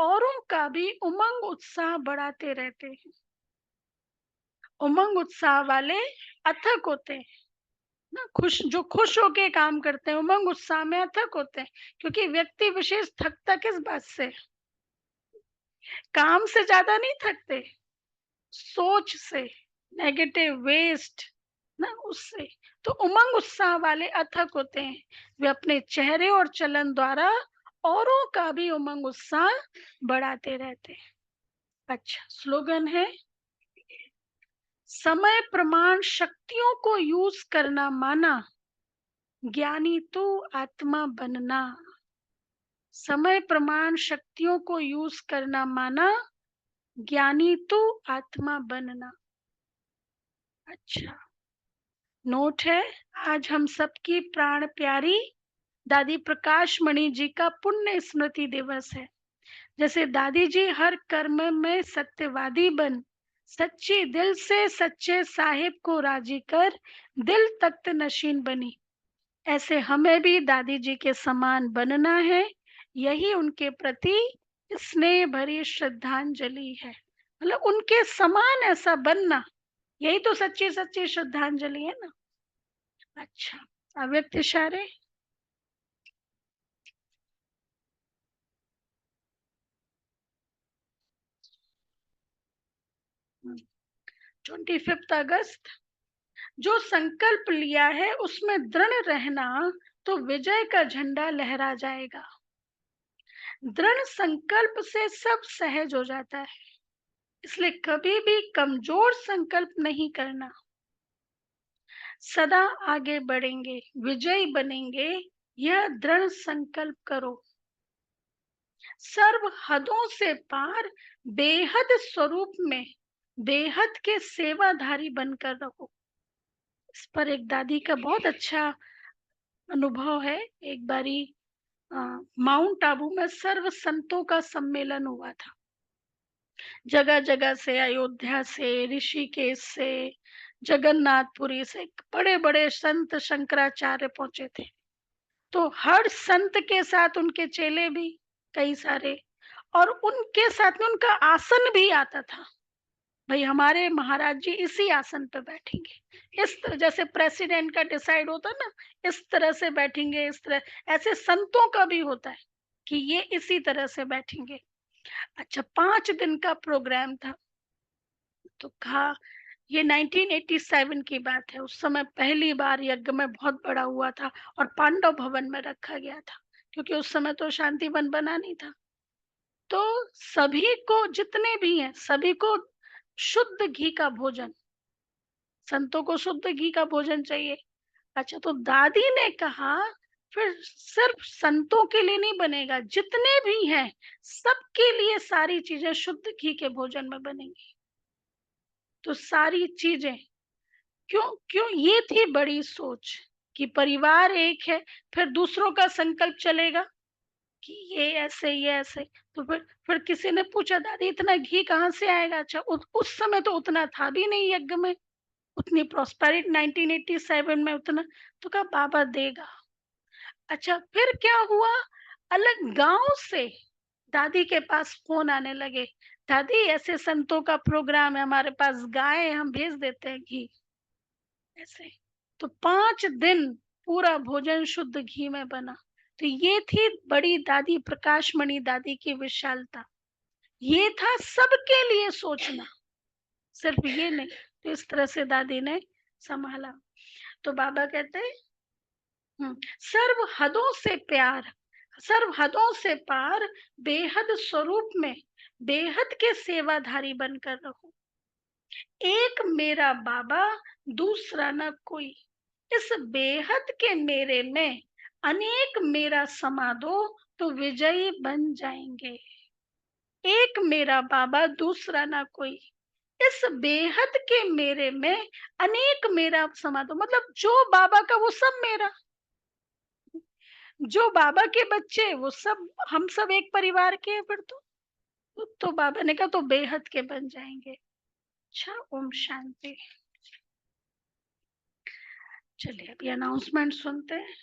औरों का भी उमंग उत्साह बढ़ाते रहते हैं। उमंग उत्साह वाले अथक होते हैं ना, खुश, जो खुश होके काम करते हैं, उमंग उत्साह में अथक होते हैं। क्योंकि व्यक्ति विशेष थकता किस बात से, काम से ज्यादा नहीं थकते, सोच से, नेगेटिव वेस्ट ना, उससे। तो उमंग उत्साह वाले अथक होते हैं, वे अपने चेहरे और चलन द्वारा औरों का भी उमंग उत्साह बढ़ाते रहते हैं। अच्छा, स्लोगन है समय प्रमाण शक्तियों को यूज करना माना ज्ञानी तो आत्मा बनना। समय प्रमाण शक्तियों को यूज करना माना ज्ञानी तो आत्मा बनना। अच्छा, नोट है, आज हम सबकी प्राण प्यारी दादी प्रकाश मणि जी का पुण्य स्मृति दिवस है। जैसे दादी जी हर कर्म में सत्यवादी बन, सच्चे दिल से सच्चे साहिब को राजी कर दिल तख्त नशीन बनी, ऐसे हमें भी दादी जी के समान बनना है। यही उनके प्रति स्नेह भरी श्रद्धांजलि है। मतलब उनके समान ऐसा बनना, यही तो सच्ची सच्ची श्रद्धांजलि है ना। अच्छा, अव्यक्त इशारे। 25 अगस्त, जो संकल्प लिया है उसमें दृढ़ रहना तो विजय का झंडा लहरा जाएगा। दृढ़ संकल्प से सब सहज हो जाता है, इसलिए कभी भी कमजोर संकल्प नहीं करना। सदा आगे बढ़ेंगे, विजयी बनेंगे, यह दृढ़ संकल्प करो। सर्व हदों से पार बेहद स्वरूप में बेहद के सेवाधारी बनकर रहो। इस पर एक दादी का बहुत अच्छा अनुभव है। एक बारी माउंट आबू में सर्व संतों का सम्मेलन हुआ था। जगह जगह से, अयोध्या से, ऋषिकेश से, जगन्नाथपुरी से बड़े बड़े संत शंकराचार्य पहुंचे थे। तो हर संत के साथ उनके चेले भी कई सारे, और उनके साथ में उनका आसन भी आता था। भाई हमारे महाराज जी इसी आसन पे बैठेंगे, इस तरह जैसे प्रेसिडेंट का डिसाइड होता है ना, इस तरह से बैठेंगे, इस तरह। ऐसे संतों का भी होता है कि ये इसी तरह से बैठेंगे। अच्छा, 5 दिन का प्रोग्राम था, तो कहा ये 1987 की बात है। उस समय पहली बार यज्ञ में बहुत बड़ा हुआ था और पांडव भवन में रखा गया था, क्योंकि उस समय तो शांति वन बना नहीं था। तो सभी को, जितने भी हैं, सभी को शुद्ध घी का भोजन, संतों को शुद्ध घी का भोजन चाहिए। अच्छा, तो दादी ने कहा फिर सिर्फ संतों के लिए नहीं बनेगा, जितने भी हैं सबके लिए सारी चीजें शुद्ध घी के भोजन में बनेंगी। तो सारी चीजें, क्यों क्यों ये थी बड़ी सोच कि परिवार एक है, फिर दूसरों का संकल्प चलेगा कि ये ऐसे, ये ऐसे। तो फिर किसी ने पूछा, दादी इतना घी कहाँ से आएगा? अच्छा, उस समय तो उतना था भी नहीं यज्ञ में, उतनी प्रॉस्पेरिटी 1987 में उतना। तो कहा बाबा देगा। अच्छा, फिर क्या हुआ, अलग गांव से दादी के पास फोन आने लगे, दादी ऐसे संतों का प्रोग्राम है, हमारे पास गाय है, हम भेज देते हैं घी। ऐसे तो 5 दिन पूरा भोजन शुद्ध घी में बना। तो ये थी बड़ी दादी, प्रकाश मणि दादी की विशालता। ये था सबके लिए सोचना, सिर्फ ये नहीं। तो इस तरह से दादी ने संभाला। तो बाबा कहते हैं, सर्व हदों से प्यार, सर्व हदों से पार, बेहद स्वरूप में बेहद के सेवाधारी बनकर रहो। एक मेरा बाबा, दूसरा न कोई, इस बेहद के मेरे में अनेक मेरा समा दो, तो विजयी बन जाएंगे। एक मेरा बाबा, दूसरा ना कोई, इस बेहद के मेरे में अनेक मेरा समा दो, मतलब जो बाबा का वो सब मेरा, जो बाबा के बच्चे वो सब, हम सब एक परिवार के हैं। फिर तो बाबा ने कहा तो बेहद के बन जाएंगे। अच्छा, ओम शांति। चलिए अभी अनाउंसमेंट सुनते हैं।